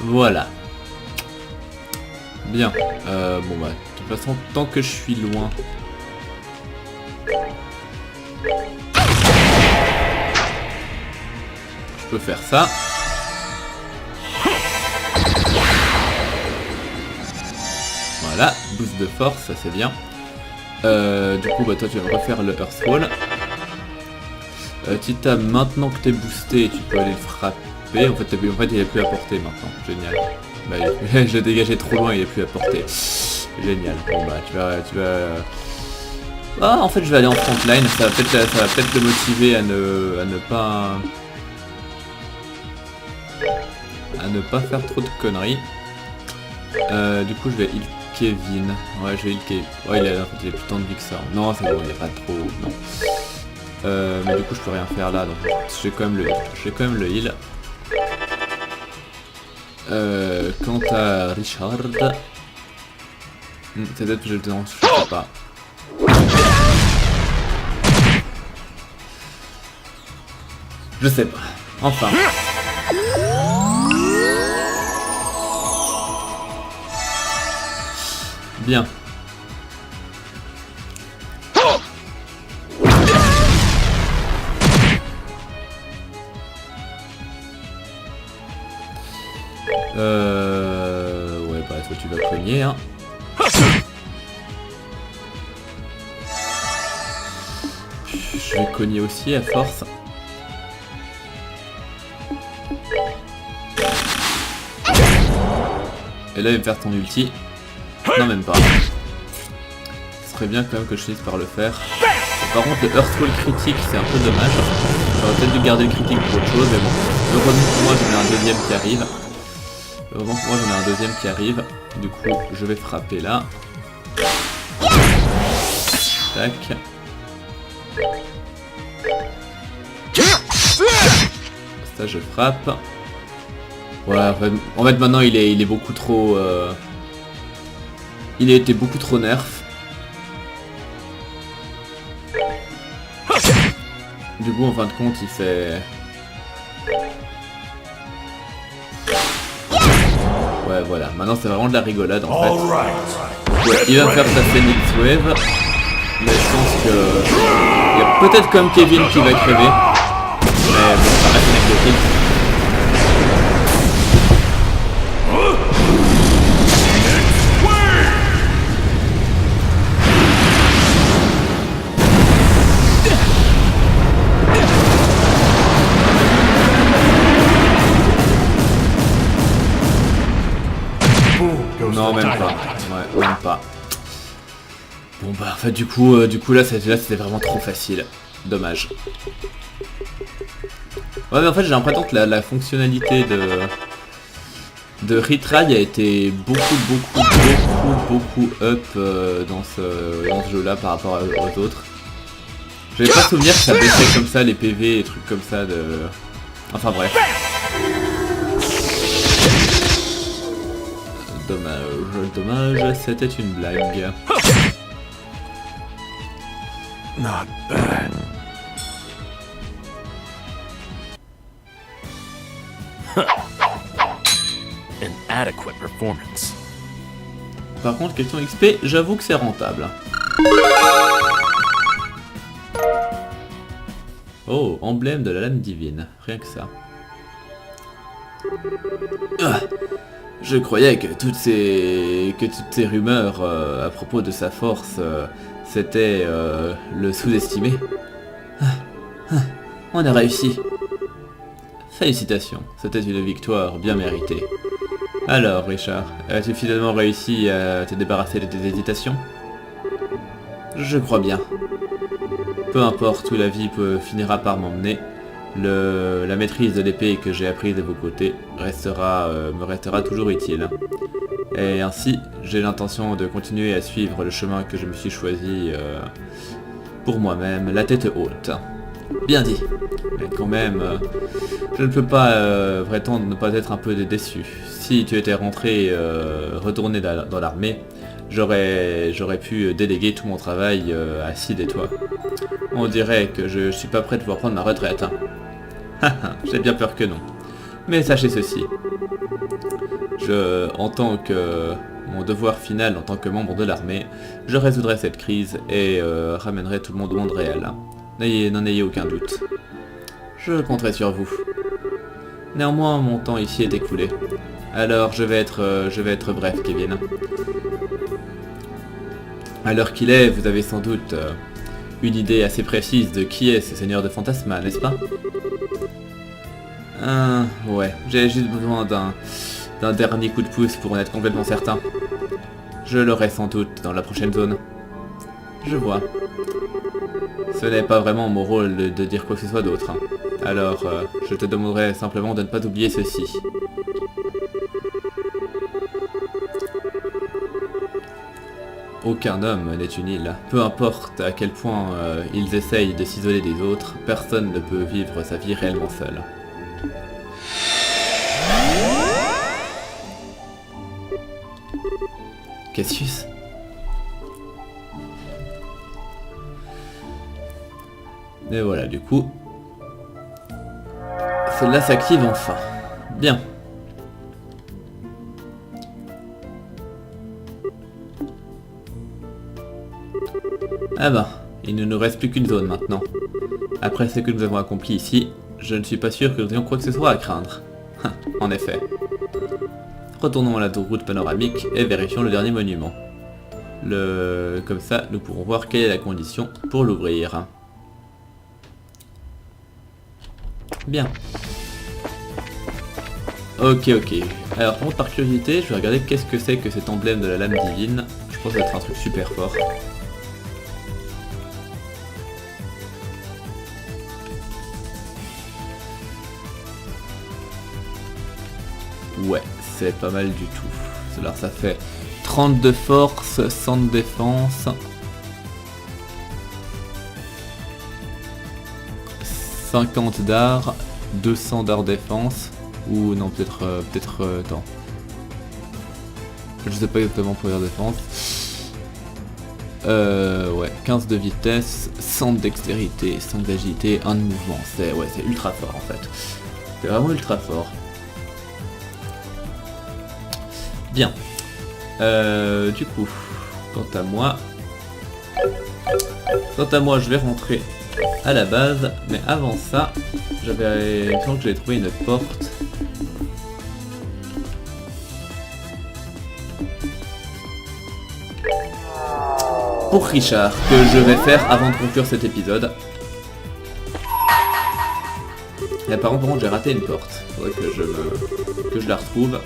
Voilà. Bien. Bon bah, de toute façon, tant que je suis loin... Je peux faire ça. Voilà, boost de force, ça c'est bien. Du coup, bah toi tu vas me refaire le Earthfall. Tita, maintenant que t'es boosté, tu peux aller le frapper. En fait, il est plus à portée maintenant. Génial. Bah, je l'ai dégagé trop loin, il est plus à portée. Génial. Bon bah, tu vas... Ah, en fait, je vais aller en frontline. Ça va peut-être le motiver à ne pas faire trop de conneries. Du coup, je vais heal Kevin. Ouais, je vais heal Kevin. Ouais, en fait, il a plus tant de vie que ça. Non, c'est bon, il n'y a pas trop... Non. Mais du coup, je peux rien faire là, donc j'ai quand même le heal. Quant à Richard... c'est peut-être que je le lance, je sais pas. Je sais pas. Enfin. Bien. Ouais, bah toi tu vas cogner, hein. Je vais cogner aussi à force. Et là il va me faire ton ulti. Non, même pas. Ce serait bien quand même que je finisse par le faire. Et par contre le Earthfall critique c'est un peu dommage. J'aurais peut-être dû garder le critique pour autre chose, mais bon. Heureusement pour moi j'en ai un deuxième qui arrive. Du coup je vais frapper là. Tac. Ça je frappe. Ouais, en fait maintenant il est beaucoup trop... Il a été beaucoup trop nerf. Du coup en fin de compte il fait... Ouais voilà, maintenant c'est vraiment de la rigolade en fait. Ouais, il va me faire sa Phoenix Wave. Mais je pense que... Il y a peut-être comme Kevin qui va crever. Mais bon, ça reste anecdotique. Non, même pas. Ouais, même pas. Bon bah en fait du coup là c'était vraiment trop facile. Dommage. Ouais mais en fait j'ai l'impression que la fonctionnalité de Retry a été beaucoup up dans ce jeu là par rapport aux autres. J'avais pas souvenir que ça baissait comme ça les PV et trucs comme ça de... Enfin bref. Dommage, c'était une blague. Not bad. An adequate performance. Par contre, question XP, j'avoue que c'est rentable. Oh, emblème de la lame divine, rien que ça. Ah, je croyais que toutes ces rumeurs à propos de sa force, c'était le sous-estimer. On a réussi. Félicitations, c'était une victoire bien méritée. Alors, Richard, as-tu finalement réussi à te débarrasser de tes hésitations? Je crois bien. Peu importe où la vie finira par m'emmener, La maîtrise de l'épée que j'ai apprise de vos côtés me restera toujours utile. Et ainsi, j'ai l'intention de continuer à suivre le chemin que je me suis choisi pour moi-même, la tête haute. Bien dit. Mais quand même, je ne peux pas prétendre ne pas être un peu déçu. Si tu étais retourné dans l'armée, j'aurais pu déléguer tout mon travail à Sid et toi. On dirait que je suis pas prêt de pouvoir prendre ma retraite. J'ai bien peur que non. Mais sachez ceci. En tant que mon devoir final en tant que membre de l'armée, je résoudrai cette crise et ramènerai tout le monde au monde réel. N'en ayez aucun doute. Je compterai sur vous. Néanmoins, mon temps ici est écoulé. Alors je vais être bref, Kevin. À l'heure qu'il est, vous avez sans doute une idée assez précise de qui est ce seigneur de Fantasma, n'est-ce pas? Ouais, j'ai juste besoin d'un dernier coup de pouce pour en être complètement certain. Je l'aurai sans doute dans la prochaine zone. Je vois. Ce n'est pas vraiment mon rôle de dire quoi que ce soit d'autre. Alors, je te demanderai simplement de ne pas oublier ceci. Aucun homme n'est une île. Peu importe à quel point ils essayent de s'isoler des autres, personne ne peut vivre sa vie réellement seul. Cassius? Et voilà, du coup, celle-là s'active enfin. Bien. Ah ben, il ne nous reste plus qu'une zone maintenant. Après ce que nous avons accompli ici, je ne suis pas sûr que nous ayons quoi que ce soit à craindre. En effet. Retournons à la route panoramique et vérifions le dernier monument. Comme ça, nous pourrons voir quelle est la condition pour l'ouvrir. Bien. Ok. Alors, par curiosité, je vais regarder qu'est-ce que c'est que cet emblème de la lame divine. Je pense que ça va être un truc super fort. Ouais, c'est pas mal du tout. Alors ça fait 30 de force, 100 de défense, 50 d'art, 200 d'art défense, ou non peut-être attends. Je sais pas exactement pour l'art défense. Ouais, 15 de vitesse, 100 de dextérité, 5 d'agilité, 1 de mouvement. C'est ultra fort en fait. C'est vraiment ultra fort. Bien. Du coup, quant à moi, je vais rentrer à la base, mais avant ça, j'avais l'impression que j'avais trouvé une porte. Pour Richard, que je vais faire avant de conclure cet épisode. Et apparemment, j'ai raté une porte. Faudrait que je la retrouve.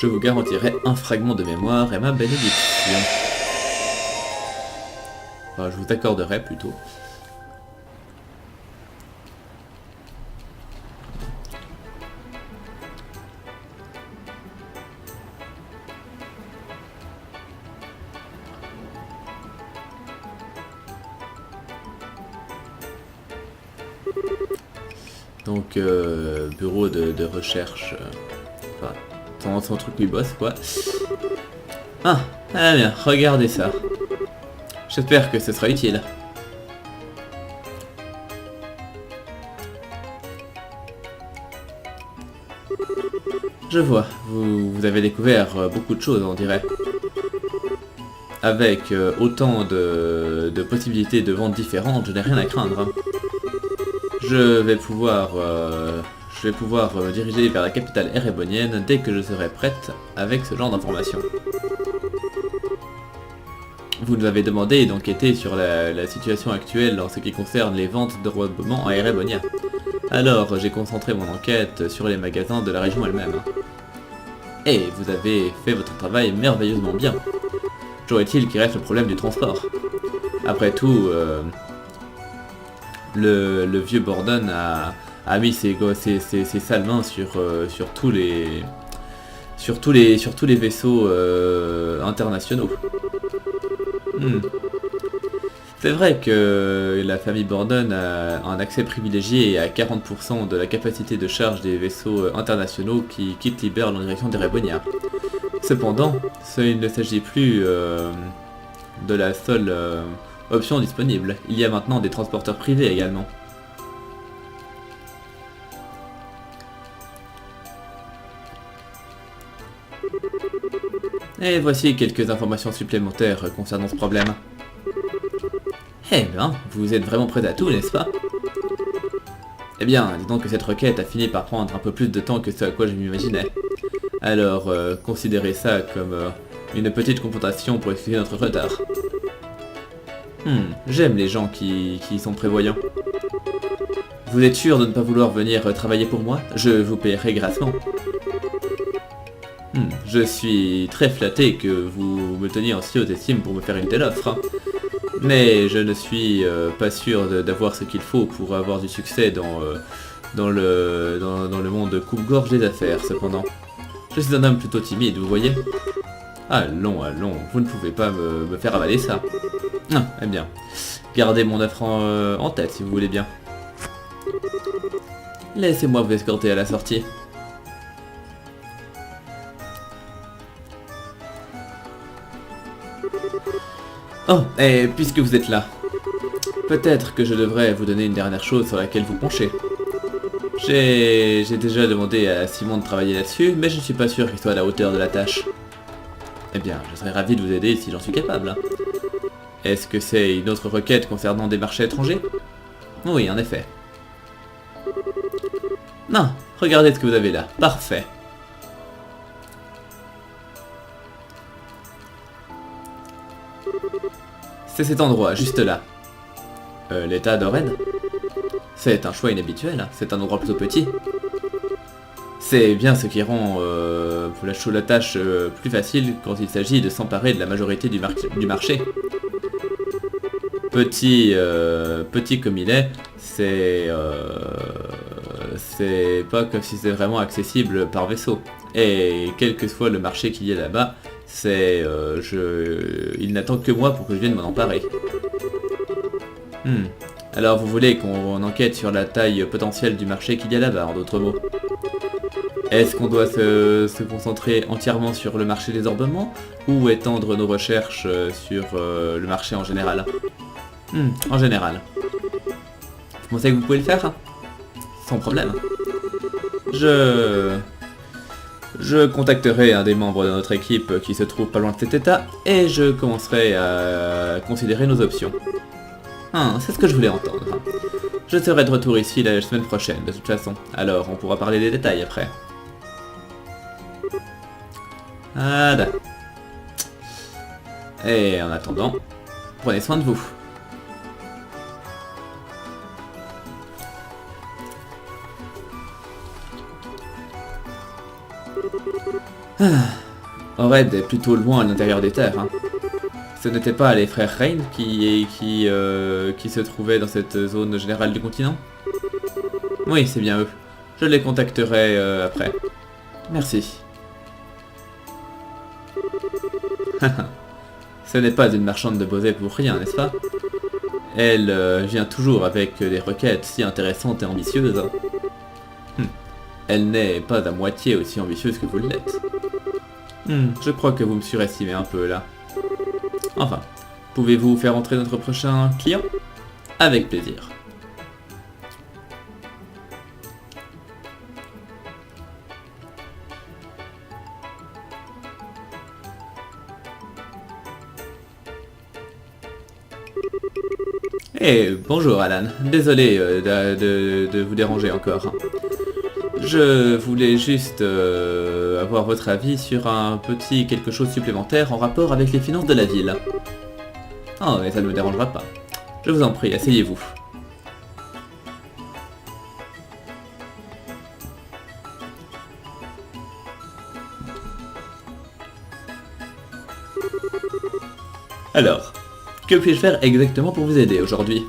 Je vous garantirai un fragment de mémoire et ma bénédiction. Enfin, je vous accorderai plutôt. Donc, bureau de recherche... enfin, son truc lui bosse quoi. Ah bien, regardez ça. J'espère que ce sera utile. Je vois, vous avez découvert beaucoup de choses on dirait. Avec autant de possibilités de vente différentes, je n'ai rien à craindre. Je vais pouvoir me diriger vers la capitale érébonienne dès que je serai prête avec ce genre d'informations. Vous nous avez demandé d'enquêter sur la situation actuelle en ce qui concerne les ventes de robots à Erebonia. Alors, j'ai concentré mon enquête sur les magasins de la région elle-même. Et vous avez fait votre travail merveilleusement bien. Toujours est-il qu'il reste le problème du transport. Après tout, le vieux Borden a mis ses sales mains sur tous les vaisseaux internationaux. C'est vrai que la famille Borden a un accès privilégié à 40% de la capacité de charge des vaisseaux internationaux qui quittent Liberl en direction d'Erebonia. Cependant, il ne s'agit plus de la seule option disponible. Il y a maintenant des transporteurs privés également. Et voici quelques informations supplémentaires concernant ce problème. Eh bien, vous êtes vraiment prêt à tout, n'est-ce pas? Eh bien, disons que cette requête a fini par prendre un peu plus de temps que ce à quoi je m'imaginais. Alors, considérez ça comme une petite compensation pour excuser notre retard. J'aime les gens qui sont prévoyants. Vous êtes sûr de ne pas vouloir venir travailler pour moi? Je vous paierai grassement. Je suis très flatté que vous me teniez en si haute estime pour me faire une telle offre. Mais je ne suis pas sûr d'avoir ce qu'il faut pour avoir du succès dans le monde coupe-gorge des affaires, cependant. Je suis un homme plutôt timide, vous voyez? Allons, vous ne pouvez pas me faire avaler ça. Eh bien, gardez mon offre en tête si vous voulez bien. Laissez-moi vous escorter à la sortie. Oh, et puisque vous êtes là, peut-être que je devrais vous donner une dernière chose sur laquelle vous penchez. J'ai déjà demandé à Simon de travailler là-dessus, mais je ne suis pas sûr qu'il soit à la hauteur de la tâche. Eh bien, je serais ravi de vous aider si j'en suis capable. Est-ce que c'est une autre requête concernant des marchés étrangers? Oui, en effet. Non, regardez ce que vous avez là. Parfait. C'est cet endroit, juste là. L'état d'Oren? C'est un choix inhabituel, c'est un endroit plutôt petit. C'est bien ce qui rend la tâche plus facile quand il s'agit de s'emparer de la majorité du marché. Petit comme il est, c'est pas comme si c'était vraiment accessible par vaisseau. Et quel que soit le marché qu'il y a là-bas, il n'attend que moi pour que je vienne m'en emparer. Alors vous voulez qu'on enquête sur la taille potentielle du marché qu'il y a là-bas, en d'autres mots? Est-ce qu'on doit se concentrer entièrement sur le marché des ornements, ou étendre nos recherches sur le marché en général? En général. Vous pensez que vous pouvez le faire? Sans problème. Je contacterai un des membres de notre équipe qui se trouve pas loin de cet état, et je commencerai à considérer nos options. C'est ce que je voulais entendre. Je serai de retour ici la semaine prochaine, de toute façon. Alors, on pourra parler des détails après. Voilà. Et en attendant, prenez soin de vous. Ored est plutôt loin à l'intérieur des terres. Ce n'était pas les frères Rain qui se trouvaient dans cette zone générale du continent? Oui, c'est bien eux. Je les contacterai après. Merci. Ce n'est pas une marchande de Bosé pour rien, n'est-ce pas? Elle vient toujours avec des requêtes si intéressantes et ambitieuses. Elle n'est pas à moitié aussi ambitieuse que vous l'êtes. Je crois que vous me surestimez un peu là. Enfin, pouvez-vous faire entrer notre prochain client? Avec plaisir. Eh, bonjour Alan. Désolé de vous déranger encore. Je voulais juste avoir votre avis sur un petit quelque chose supplémentaire en rapport avec les finances de la ville. Oh, mais ça ne me dérangera pas. Je vous en prie, asseyez-vous. Alors, que puis-je faire exactement pour vous aider aujourd'hui?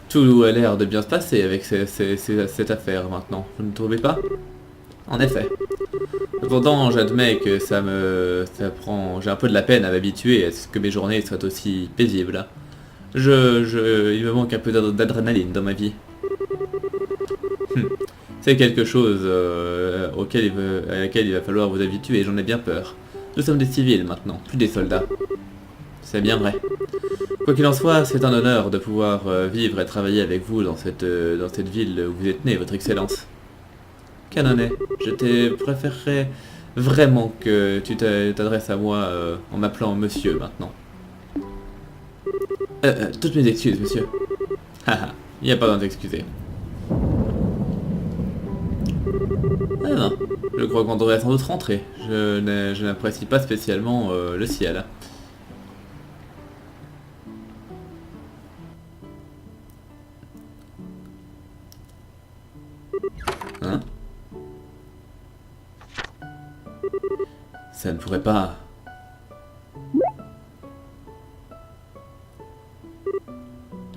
Tout a l'air de bien se passer avec cette affaire maintenant, vous ne trouvez pas? En effet. Cependant, j'admets que j'ai un peu de la peine à m'habituer à ce que mes journées soient aussi paisibles. Il me manque un peu d'adrénaline dans ma vie. C'est quelque chose à laquelle il va falloir vous habituer et j'en ai bien peur. Nous sommes des civils maintenant, plus des soldats. C'est bien vrai. Quoi qu'il en soit, c'est un honneur de pouvoir vivre et travailler avec vous dans cette ville où vous êtes né, votre excellence. Canonet, je te préférerais vraiment que tu t'adresses à moi en m'appelant monsieur maintenant. Toutes mes excuses, monsieur. Haha, il n'y a pas besoin d'excuser. Ah non, je crois qu'on devrait sans doute rentrer. Je n'apprécie pas spécialement le ciel. Hein? Ça ne pourrait pas...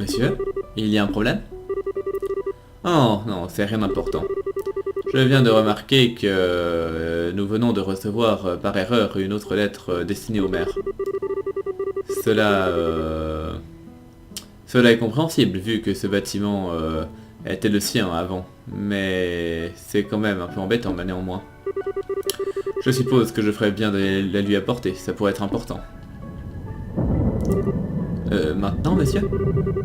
Monsieur, il y a un problème? Oh non, c'est rien d'important. Je viens de remarquer que nous venons de recevoir par erreur une autre lettre destinée au maire. Cela est compréhensible vu que ce bâtiment était le sien avant, mais c'est quand même un peu embêtant mais néanmoins. Je suppose que je ferais bien de la lui apporter, ça pourrait être important. Maintenant, monsieur?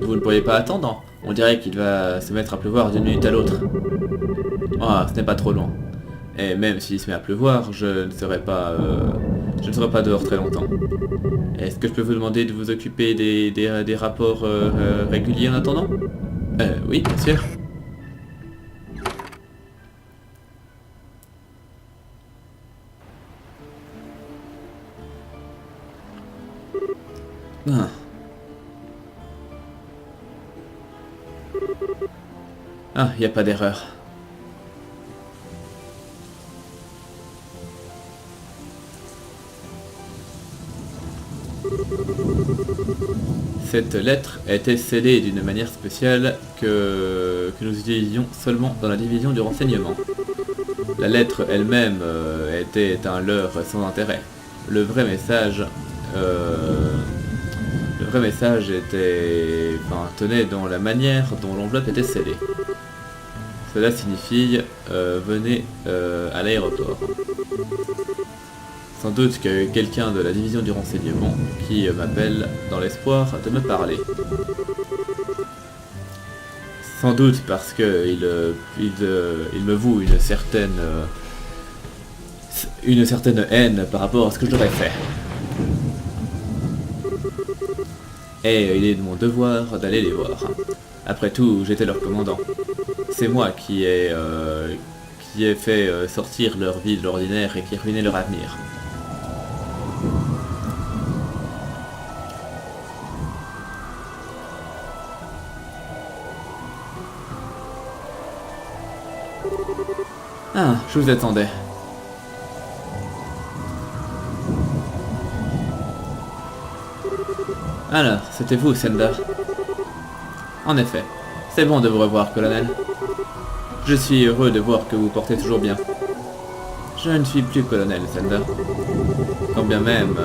Vous ne pourriez pas attendre? On dirait qu'il va se mettre à pleuvoir d'une minute à l'autre. Ah, ce n'est pas trop loin. Et même s'il se met à pleuvoir, je ne serai pas dehors très longtemps. Est-ce que je peux vous demander de vous occuper des rapports réguliers en attendant? Oui, bien sûr. Ah, il n'y a pas d'erreur. Cette lettre était scellée d'une manière spéciale que nous utilisions seulement dans la division du renseignement. La lettre elle-même était un leurre sans intérêt. Le vrai message tenait dans la manière dont l'enveloppe était scellée. Cela signifie venez à l'aéroport. Sans doute que quelqu'un de la division du renseignement qui m'appelle dans l'espoir de me parler. Sans doute parce que il me voue une certaine haine par rapport à ce que j'aurais fait. Et il est de mon devoir d'aller les voir. Après tout, j'étais leur commandant. C'est moi qui ai fait sortir leur vie de l'ordinaire et qui ai ruiné leur avenir. Ah, je vous attendais. Alors, c'était vous, Sender. En effet, c'est bon de vous revoir, colonel. Je suis heureux de voir que vous portez toujours bien. Je ne suis plus colonel, Sender. Quand bien même,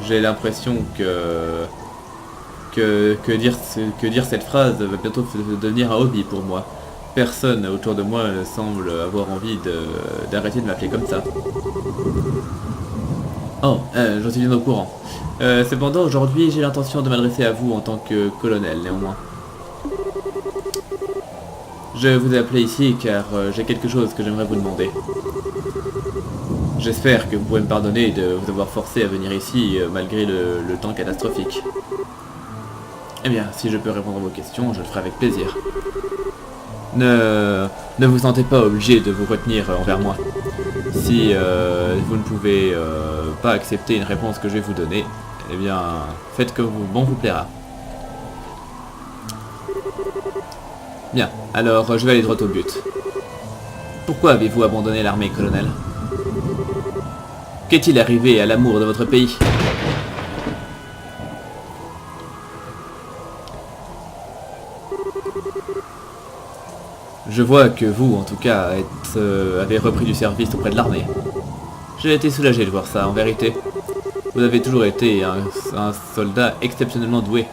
j'ai l'impression que dire cette phrase va bientôt devenir un hobby pour moi. Personne autour de moi ne semble avoir envie d'arrêter de m'appeler comme ça. Oh, j'en suis bien au courant. Cependant, aujourd'hui, j'ai l'intention de m'adresser à vous en tant que colonel, néanmoins. Je vous ai appelé ici car j'ai quelque chose que j'aimerais vous demander. J'espère que vous pourrez me pardonner de vous avoir forcé à venir ici malgré le temps catastrophique. Eh bien, si je peux répondre à vos questions, je le ferai avec plaisir. Ne vous sentez pas obligé de vous retenir envers moi. Si vous ne pouvez pas accepter une réponse que je vais vous donner, eh bien, faites comme bon vous plaira. Bien, alors je vais aller droit au but. Pourquoi avez-vous abandonné l'armée, colonel? Qu'est-il arrivé à l'amour de votre pays? Je vois que vous, en tout cas, avez repris du service auprès de l'armée. J'ai été soulagé de voir ça, en vérité. Vous avez toujours été un soldat exceptionnellement doué,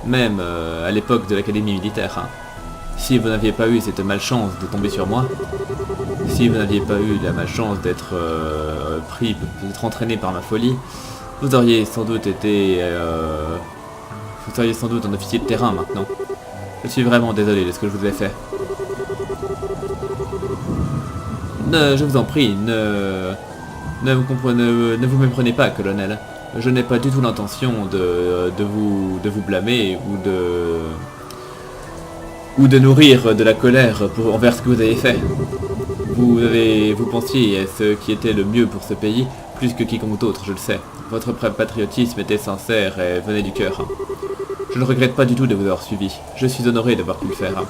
même à l'époque de l'académie militaire. Hein. Si vous n'aviez pas eu cette malchance de tomber sur moi, si vous n'aviez pas eu la malchance d'être d'être entraîné par ma folie, vous auriez sans doute été... vous seriez sans doute un officier de terrain maintenant. Je suis vraiment désolé de ce que je vous ai fait. Je vous en prie, ne vous méprenez pas, colonel. Je n'ai pas du tout l'intention de vous blâmer ou de nourrir de la colère envers ce que vous avez fait. Vous pensiez à ce qui était le mieux pour ce pays, plus que quiconque d'autre, je le sais. Votre patriotisme était sincère et venait du cœur. Je ne regrette pas du tout de vous avoir suivi. Je suis honoré d'avoir pu le faire.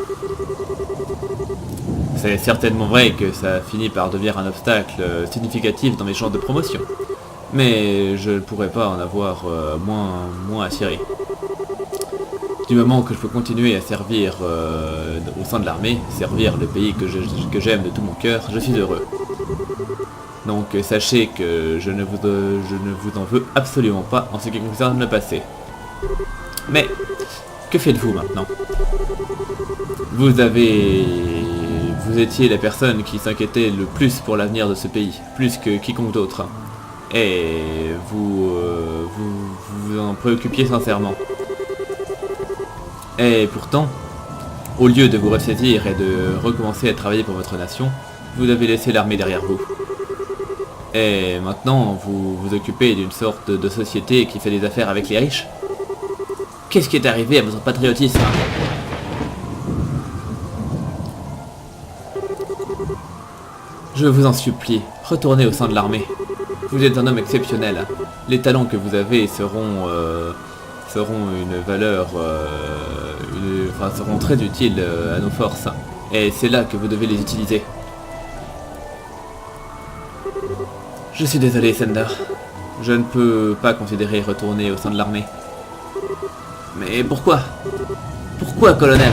C'est certainement vrai que ça a fini par devenir un obstacle significatif dans mes chances de promotion. Mais je ne pourrais pas en avoir moins à cirer. Du moment que je peux continuer à servir au sein de l'armée, servir le pays que j'aime de tout mon cœur, je suis heureux. Donc sachez que je ne vous en veux absolument pas en ce qui concerne le passé. Mais, que faites-vous maintenant? Vous étiez la personne qui s'inquiétait le plus pour l'avenir de ce pays, plus que quiconque d'autre. Et vous en préoccupiez sincèrement. Et pourtant, au lieu de vous ressaisir et de recommencer à travailler pour votre nation, vous avez laissé l'armée derrière vous. Et maintenant, vous vous occupez d'une sorte de société qui fait des affaires avec les riches. Qu'est-ce qui est arrivé à votre patriotisme? Je vous en supplie, retournez au sein de l'armée. Vous êtes un homme exceptionnel. Les talents que vous avez seront une valeur, seront très utiles à nos forces. Et c'est là que vous devez les utiliser. Je suis désolé, Sender. Je ne peux pas considérer retourner au sein de l'armée. Mais pourquoi? Pourquoi, colonel?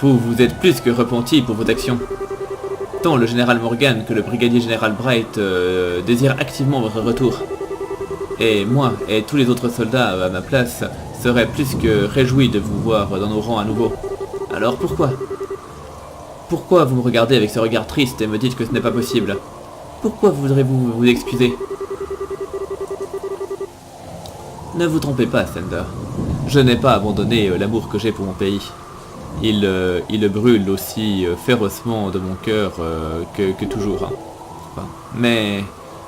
Vous êtes plus que repenti pour vos actions. Tant le général Morgan que le brigadier général Bright désirent activement votre retour. Et moi, et tous les autres soldats à ma place, seraient plus que réjouis de vous voir dans nos rangs à nouveau. Alors pourquoi? Pourquoi vous me regardez avec ce regard triste et me dites que ce n'est pas possible? Pourquoi voudrez-vous vous excuser? Ne vous trompez pas, Sender. Je n'ai pas abandonné l'amour que j'ai pour mon pays. Il brûle aussi férocement de mon cœur que toujours. Hein. Enfin, mais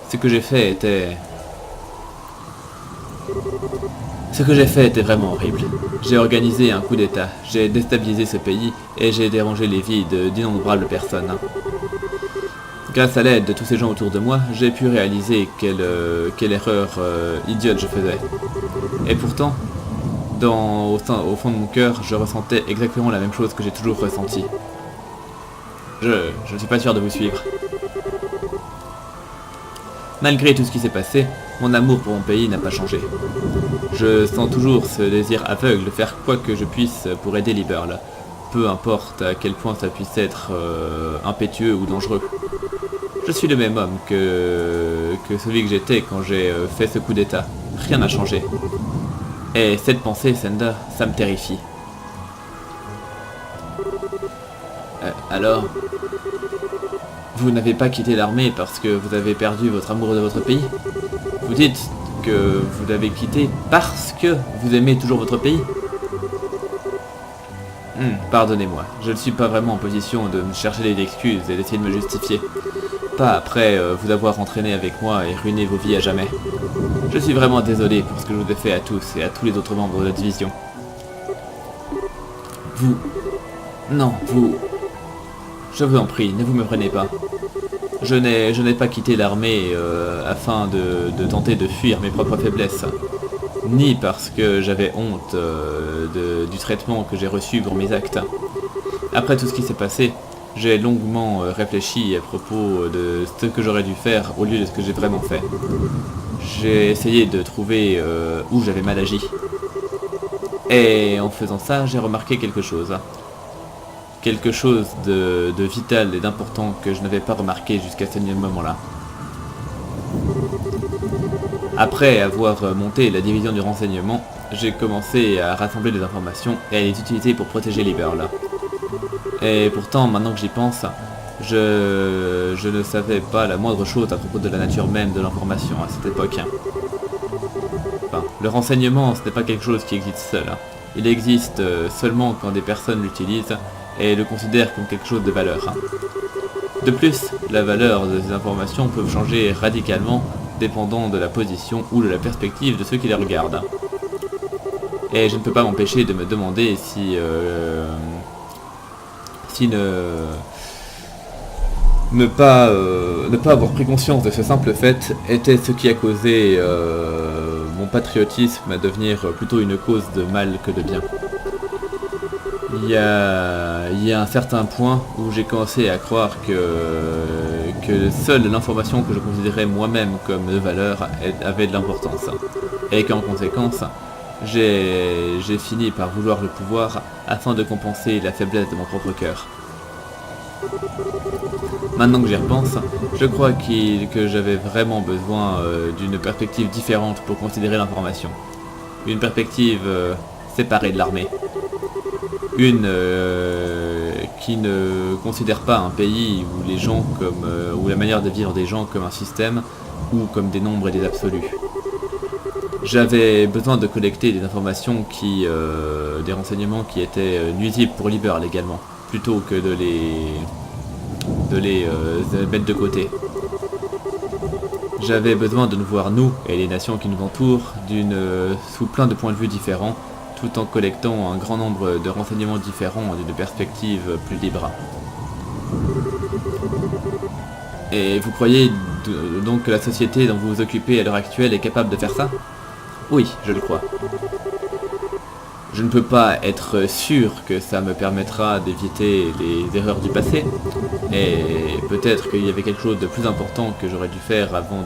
ce que j'ai fait était... Ce que j'ai fait était vraiment horrible. J'ai organisé un coup d'état, j'ai déstabilisé ce pays et j'ai dérangé les vies d'innombrables personnes. Hein. Grâce à l'aide de tous ces gens autour de moi, j'ai pu réaliser quelle erreur idiote je faisais. Et pourtant, au fond de mon cœur, je ressentais exactement la même chose que j'ai toujours ressenti. Je ne suis pas sûr de vous suivre. Malgré tout ce qui s'est passé, mon amour pour mon pays n'a pas changé. Je sens toujours ce désir aveugle de faire quoi que je puisse pour aider les Burls, peu importe à quel point ça puisse être impétueux ou dangereux. Je suis le même homme que celui que j'étais quand j'ai fait ce coup d'état. Rien n'a changé. Et cette pensée, Sender, ça me terrifie. Alors, vous n'avez pas quitté l'armée parce que vous avez perdu votre amour de votre pays? Vous dites que vous l'avez quitté parce que vous aimez toujours votre pays? Pardonnez-moi, je ne suis pas vraiment en position de me chercher des excuses et d'essayer de me justifier. Pas après vous avoir entraîné avec moi et ruiné vos vies à jamais. Je suis vraiment désolé pour ce que je vous ai fait à tous et à tous les autres membres de la division. Vous... Non, vous... Je vous en prie, ne vous me prenez pas. Je n'ai pas quitté l'armée afin de tenter de fuir mes propres faiblesses. Ni parce que j'avais honte du traitement que j'ai reçu pour mes actes. Après tout ce qui s'est passé, j'ai longuement réfléchi à propos de ce que j'aurais dû faire au lieu de ce que j'ai vraiment fait. J'ai essayé de trouver où j'avais mal agi. Et en faisant ça, j'ai remarqué quelque chose. Quelque chose de vital et d'important que je n'avais pas remarqué jusqu'à ce moment-là. Après avoir monté la division du renseignement, j'ai commencé à rassembler des informations et à les utiliser pour protéger Liberl. Et pourtant, maintenant que j'y pense, je ne savais pas la moindre chose à propos de la nature même de l'information à cette époque. Enfin, le renseignement, ce n'est pas quelque chose qui existe seul. Il existe seulement quand des personnes l'utilisent et le considèrent comme quelque chose de valeur. De plus, la valeur de ces informations peut changer radicalement dépendant de la position ou de la perspective de ceux qui les regardent. Et je ne peux pas m'empêcher de me demander si ne pas avoir pris conscience de ce simple fait était ce qui a causé mon patriotisme à devenir plutôt une cause de mal que de bien. Il y a un certain point où j'ai commencé à croire que seule l'information que je considérais moi-même comme de valeur avait de l'importance. Et qu'en conséquence, j'ai fini par vouloir le pouvoir afin de compenser la faiblesse de mon propre cœur. Maintenant que j'y repense, je crois que j'avais vraiment besoin d'une perspective différente pour considérer l'information. Une perspective séparée de l'armée. Une qui ne considère pas un pays ou les gens comme ou la manière de vivre des gens comme un système ou comme des nombres et des absolus. J'avais besoin de collecter des informations des renseignements qui étaient nuisibles pour Liberl également, plutôt que de les mettre de côté. J'avais besoin de nous voir nous et les nations qui nous entourent sous plein de points de vue différents, tout en collectant un grand nombre de renseignements différents d'une perspective plus libre. Et vous croyez donc que la société dont vous vous occupez à l'heure actuelle est capable de faire ça? Oui, je le crois. Je ne peux pas être sûr que ça me permettra d'éviter les erreurs du passé, et peut-être qu'il y avait quelque chose de plus important que j'aurais dû faire avant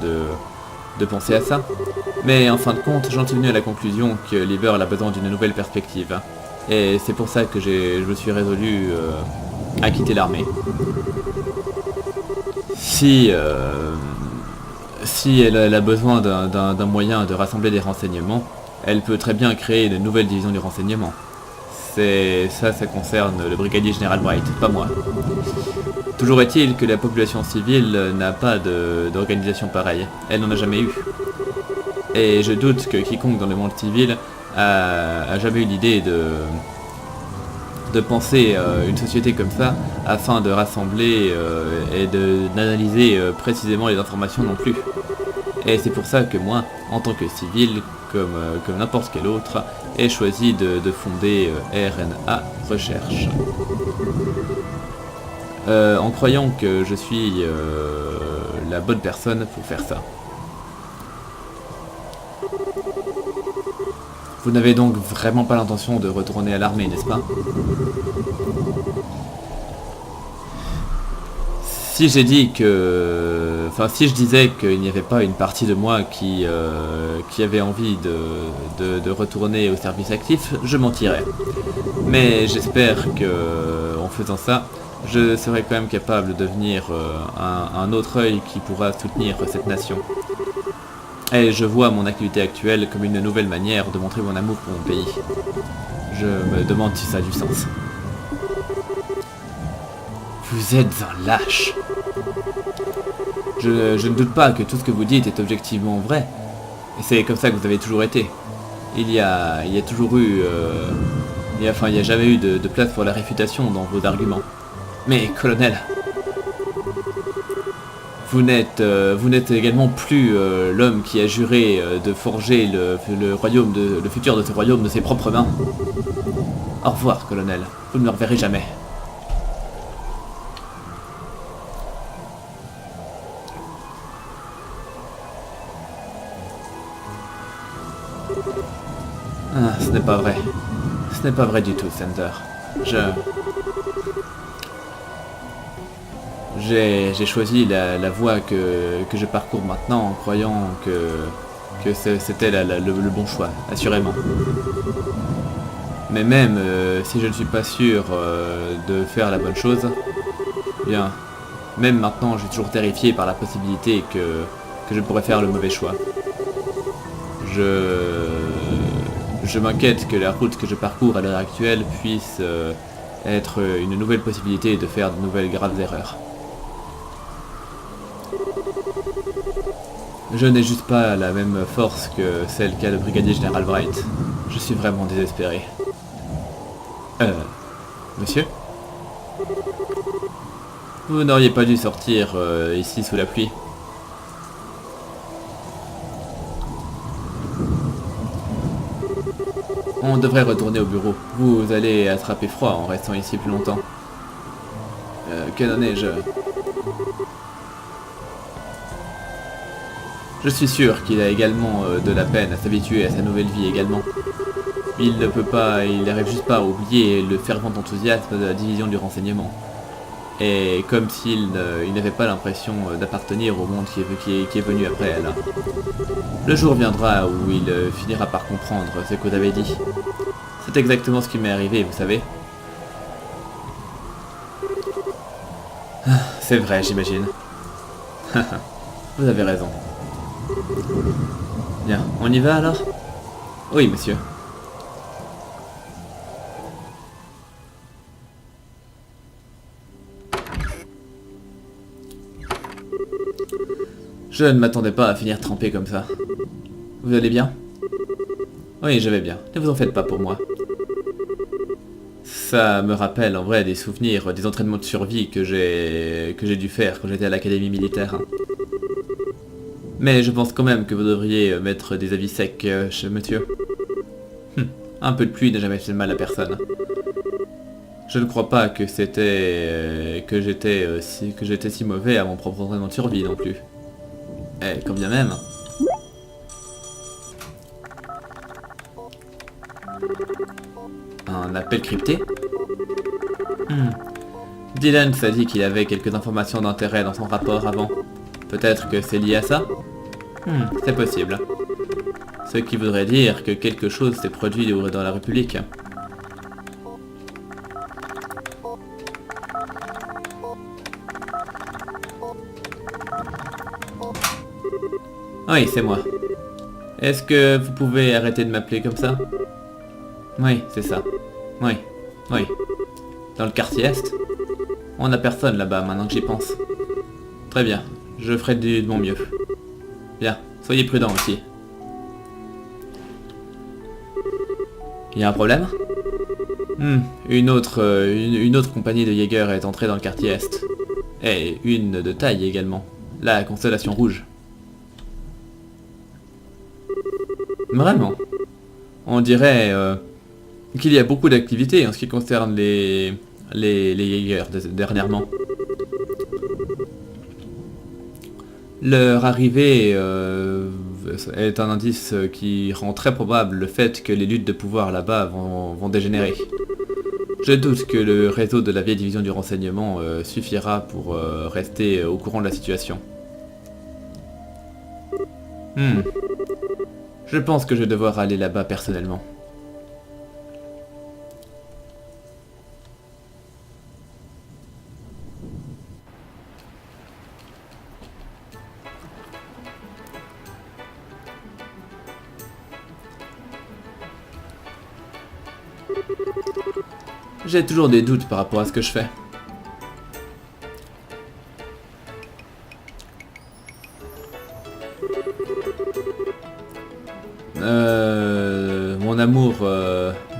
de penser à ça. Mais en fin de compte, j'en suis venu à la conclusion que Liberl a besoin d'une nouvelle perspective. Et c'est pour ça que je me suis résolu à quitter l'armée. Si elle a besoin d'un moyen de rassembler des renseignements, elle peut très bien créer une nouvelle division du renseignement. Ça concerne le brigadier général Bright, pas moi. Toujours est-il que la population civile n'a pas d'organisation pareille. Elle n'en a jamais eu. Et je doute que quiconque dans le monde civil a jamais eu l'idée de penser une société comme ça afin de rassembler et d'analyser précisément les informations non plus. Et c'est pour ça que moi, en tant que civil, comme n'importe quel autre, ai choisi de fonder RNA Recherche. En croyant que je suis la bonne personne pour faire ça. Vous n'avez donc vraiment pas l'intention de retourner à l'armée, n'est-ce pas? Si j'ai dit que... Enfin, si je disais qu'il n'y avait pas une partie de moi qui avait envie de retourner au service actif, je mentirais. Mais j'espère que, en faisant ça, je serai quand même capable de devenir un autre œil qui pourra soutenir cette nation. Et je vois mon activité actuelle comme une nouvelle manière de montrer mon amour pour mon pays. Je me demande si ça a du sens. Vous êtes un lâche. Je ne doute pas que tout ce que vous dites est objectivement vrai. Et c'est comme ça que vous avez toujours été. Il y a toujours eu Et enfin, il n'y a jamais eu de place pour la réfutation dans vos arguments. Mais, colonel, vous n'êtes également plus l'homme qui a juré de forger le futur de ce royaume de ses propres mains. Au revoir, colonel. Vous ne me reverrez jamais. Ah, ce n'est pas vrai. Ce n'est pas vrai du tout, Sander. J'ai choisi la voie que je parcours maintenant en croyant que c'était le bon choix, assurément. Mais même si je ne suis pas sûr de faire la bonne chose, bien, même maintenant je suis toujours terrifié par la possibilité que je pourrais faire le mauvais choix. Je m'inquiète que la route que je parcours à l'heure actuelle puisse être une nouvelle possibilité de faire de nouvelles graves erreurs. Je n'ai juste pas la même force que celle qu'a le brigadier général Bright. Je suis vraiment désespéré. Monsieur ? Vous n'auriez pas dû sortir ici sous la pluie. On devrait retourner au bureau. Vous allez attraper froid en restant ici plus longtemps. Quelle année Je suis sûr qu'il a également de la peine à s'habituer à sa nouvelle vie également. Il n'arrive juste pas à oublier le fervent enthousiasme de la division du renseignement. Et comme s'il n'avait pas l'impression d'appartenir au monde qui est venu après elle. Le jour viendra où il finira par comprendre ce que vous avez dit. C'est exactement ce qui m'est arrivé, vous savez. C'est vrai, j'imagine. Vous avez raison. Bien, on y va alors? Oui, monsieur. Je ne m'attendais pas à finir trempé comme ça. Vous allez bien? Oui, je vais bien. Ne vous en faites pas pour moi. Ça me rappelle en vrai des souvenirs, des entraînements de survie que j'ai dû faire quand j'étais à l'académie militaire. Mais je pense quand même que vous devriez mettre des avis secs chez monsieur. Un peu de pluie n'a jamais fait de mal à personne. Je ne crois pas que que j'étais si mauvais à mon propre entraînement de survie non plus. Eh, quand bien même. Un appel crypté? Dylan s'est dit qu'il avait quelques informations d'intérêt dans son rapport avant. Peut-être que c'est lié à ça? C'est possible. Ce qui voudrait dire que quelque chose s'est produit dans la République. Oui, c'est moi. Est-ce que vous pouvez arrêter de m'appeler comme ça? Oui, c'est ça. Oui. Dans le quartier Est? On n'a personne là-bas maintenant que j'y pense. Très bien, je ferai de mon mieux. Bien, soyez prudents aussi. Il y a un problème? Une autre compagnie de Jäger est entrée dans le quartier Est. Et une de taille également. La Constellation Rouge. Vraiment? On dirait qu'il y a beaucoup d'activités en ce qui concerne les Jäger dernièrement. Leur arrivée est un indice qui rend très probable le fait que les luttes de pouvoir là-bas vont dégénérer. Je doute que le réseau de la vieille division du renseignement suffira pour rester au courant de la situation. Je pense que je vais devoir aller là-bas personnellement. J'ai toujours des doutes par rapport à ce que je fais. Mon amour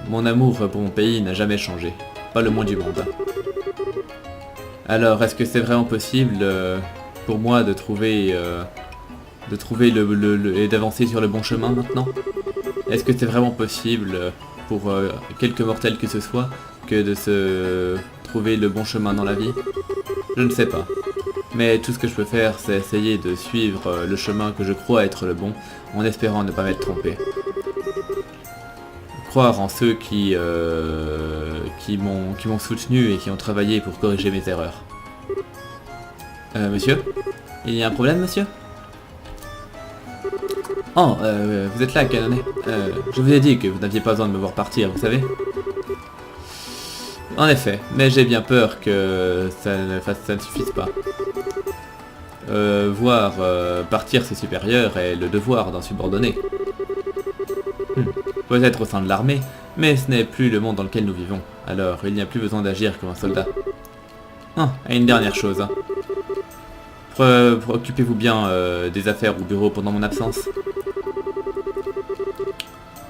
mon amour pour mon pays n'a jamais changé. Pas le moins du monde. Alors, est-ce que c'est vraiment possible pour moi de trouver et d'avancer sur le bon chemin maintenant? Est-ce que c'est vraiment possible pour quelque mortel que ce soit que de se trouver le bon chemin dans la vie? Je ne sais pas. Mais tout ce que je peux faire, c'est essayer de suivre le chemin que je crois être le bon, en espérant ne pas m'être trompé. Croire en ceux qui m'ont soutenu et qui ont travaillé pour corriger mes erreurs. Monsieur? Il y a un problème, monsieur? Oh, vous êtes là, Canonnet. Je vous ai dit que vous n'aviez pas besoin de me voir partir, vous savez. En effet, mais j'ai bien peur que ça ne suffise pas. Voir partir ses supérieurs est le devoir d'un subordonné. Peut-être au sein de l'armée, mais ce n'est plus le monde dans lequel nous vivons. Alors, il n'y a plus besoin d'agir comme un soldat. Ah, et une dernière chose. Occupez-vous bien des affaires au bureau pendant mon absence.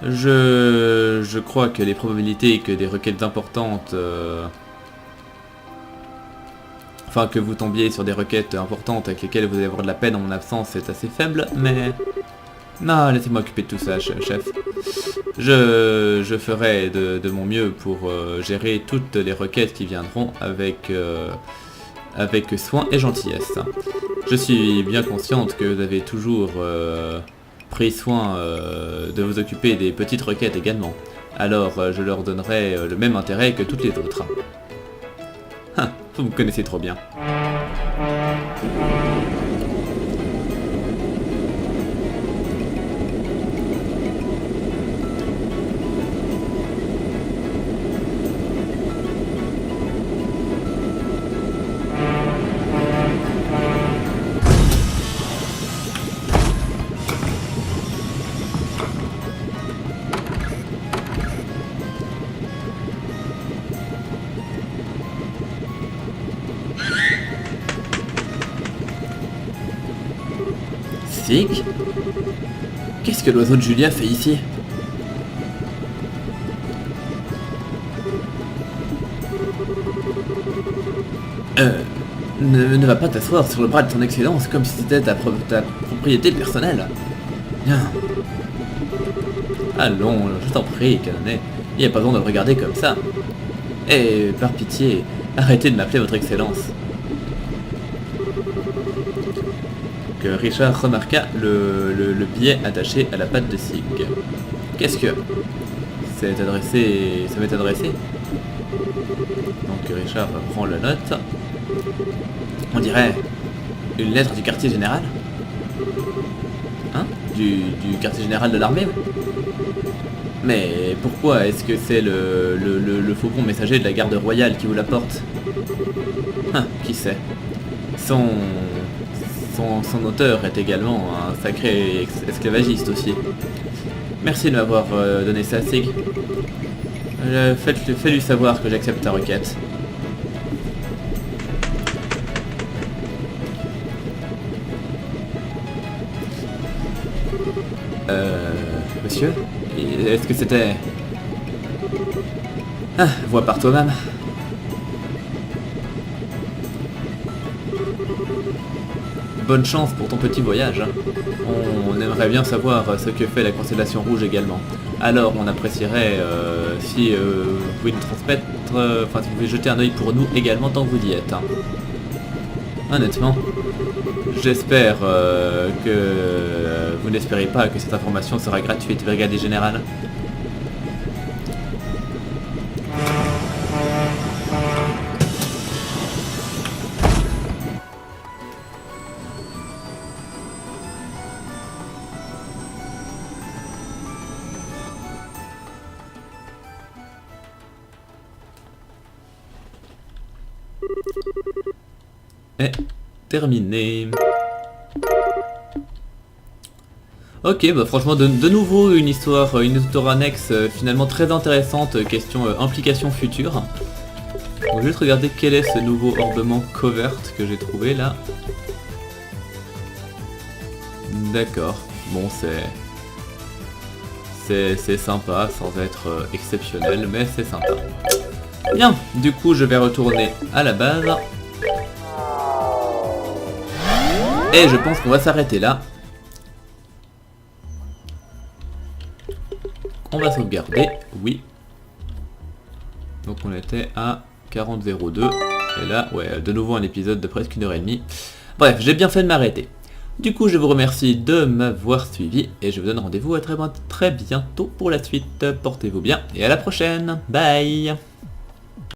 Je crois que les probabilités que des requêtes importantes... Enfin, que vous tombiez sur des requêtes importantes avec lesquelles vous allez avoir de la peine en mon absence est assez faible, mais... Non, laissez-moi occuper de tout ça, chef. Je ferai de mon mieux pour gérer toutes les requêtes qui viendront avec soin et gentillesse. Je suis bien consciente que vous avez toujours pris soin de vous occuper des petites requêtes également. Alors je leur donnerai le même intérêt que toutes les autres. Ah, vous me connaissez trop bien. Sig? Qu'est-ce que l'oiseau de Julia fait ici? Ne va pas t'asseoir sur le bras de ton excellence comme si c'était ta propriété personnelle. Bien. Allons, je t'en prie, Canonnet. Il n'y a pas besoin de le regarder comme ça. Et par pitié, arrêtez de m'appeler votre excellence. Que Richard remarqua le billet attaché à la patte de Sig. Qu'est-ce que... Ça m'est adressé. Donc Richard prend la note. On dirait une lettre du quartier général. Hein? Du quartier général de l'armée? Mais pourquoi est-ce que c'est le faucon messager de la garde royale qui vous l'apporte? Hein, qui sait? Son auteur est également un sacré esclavagiste aussi. Merci de m'avoir donné ça, Sig. Fais-lui savoir que j'accepte ta requête. Monsieur? Est-ce que c'était... Ah, vois par toi-même. Bonne chance pour ton petit voyage. On aimerait bien savoir ce que fait la Constellation Rouge également. Alors on apprécierait si vous pouvez nous transmettre, enfin si vous pouvez jeter un œil pour nous également tant que vous y êtes. Honnêtement, j'espère que vous n'espérez pas que cette information sera gratuite, brigadier général. Et terminé. Ok, bah franchement de nouveau une histoire annexe finalement très intéressante, question implication future. On va juste regarder quel est ce nouveau ornement covert que j'ai trouvé là. D'accord, bon c'est sympa, sans être exceptionnel, mais c'est sympa. Bien, du coup je vais retourner à la base. Et je pense qu'on va s'arrêter là. On va sauvegarder, oui. Donc on était à 40,02. Et là, ouais, de nouveau un épisode de presque 1h30. Bref, j'ai bien fait de m'arrêter. Du coup, je vous remercie de m'avoir suivi et je vous donne rendez-vous à très bientôt pour la suite. Portez-vous bien et à la prochaine. Bye.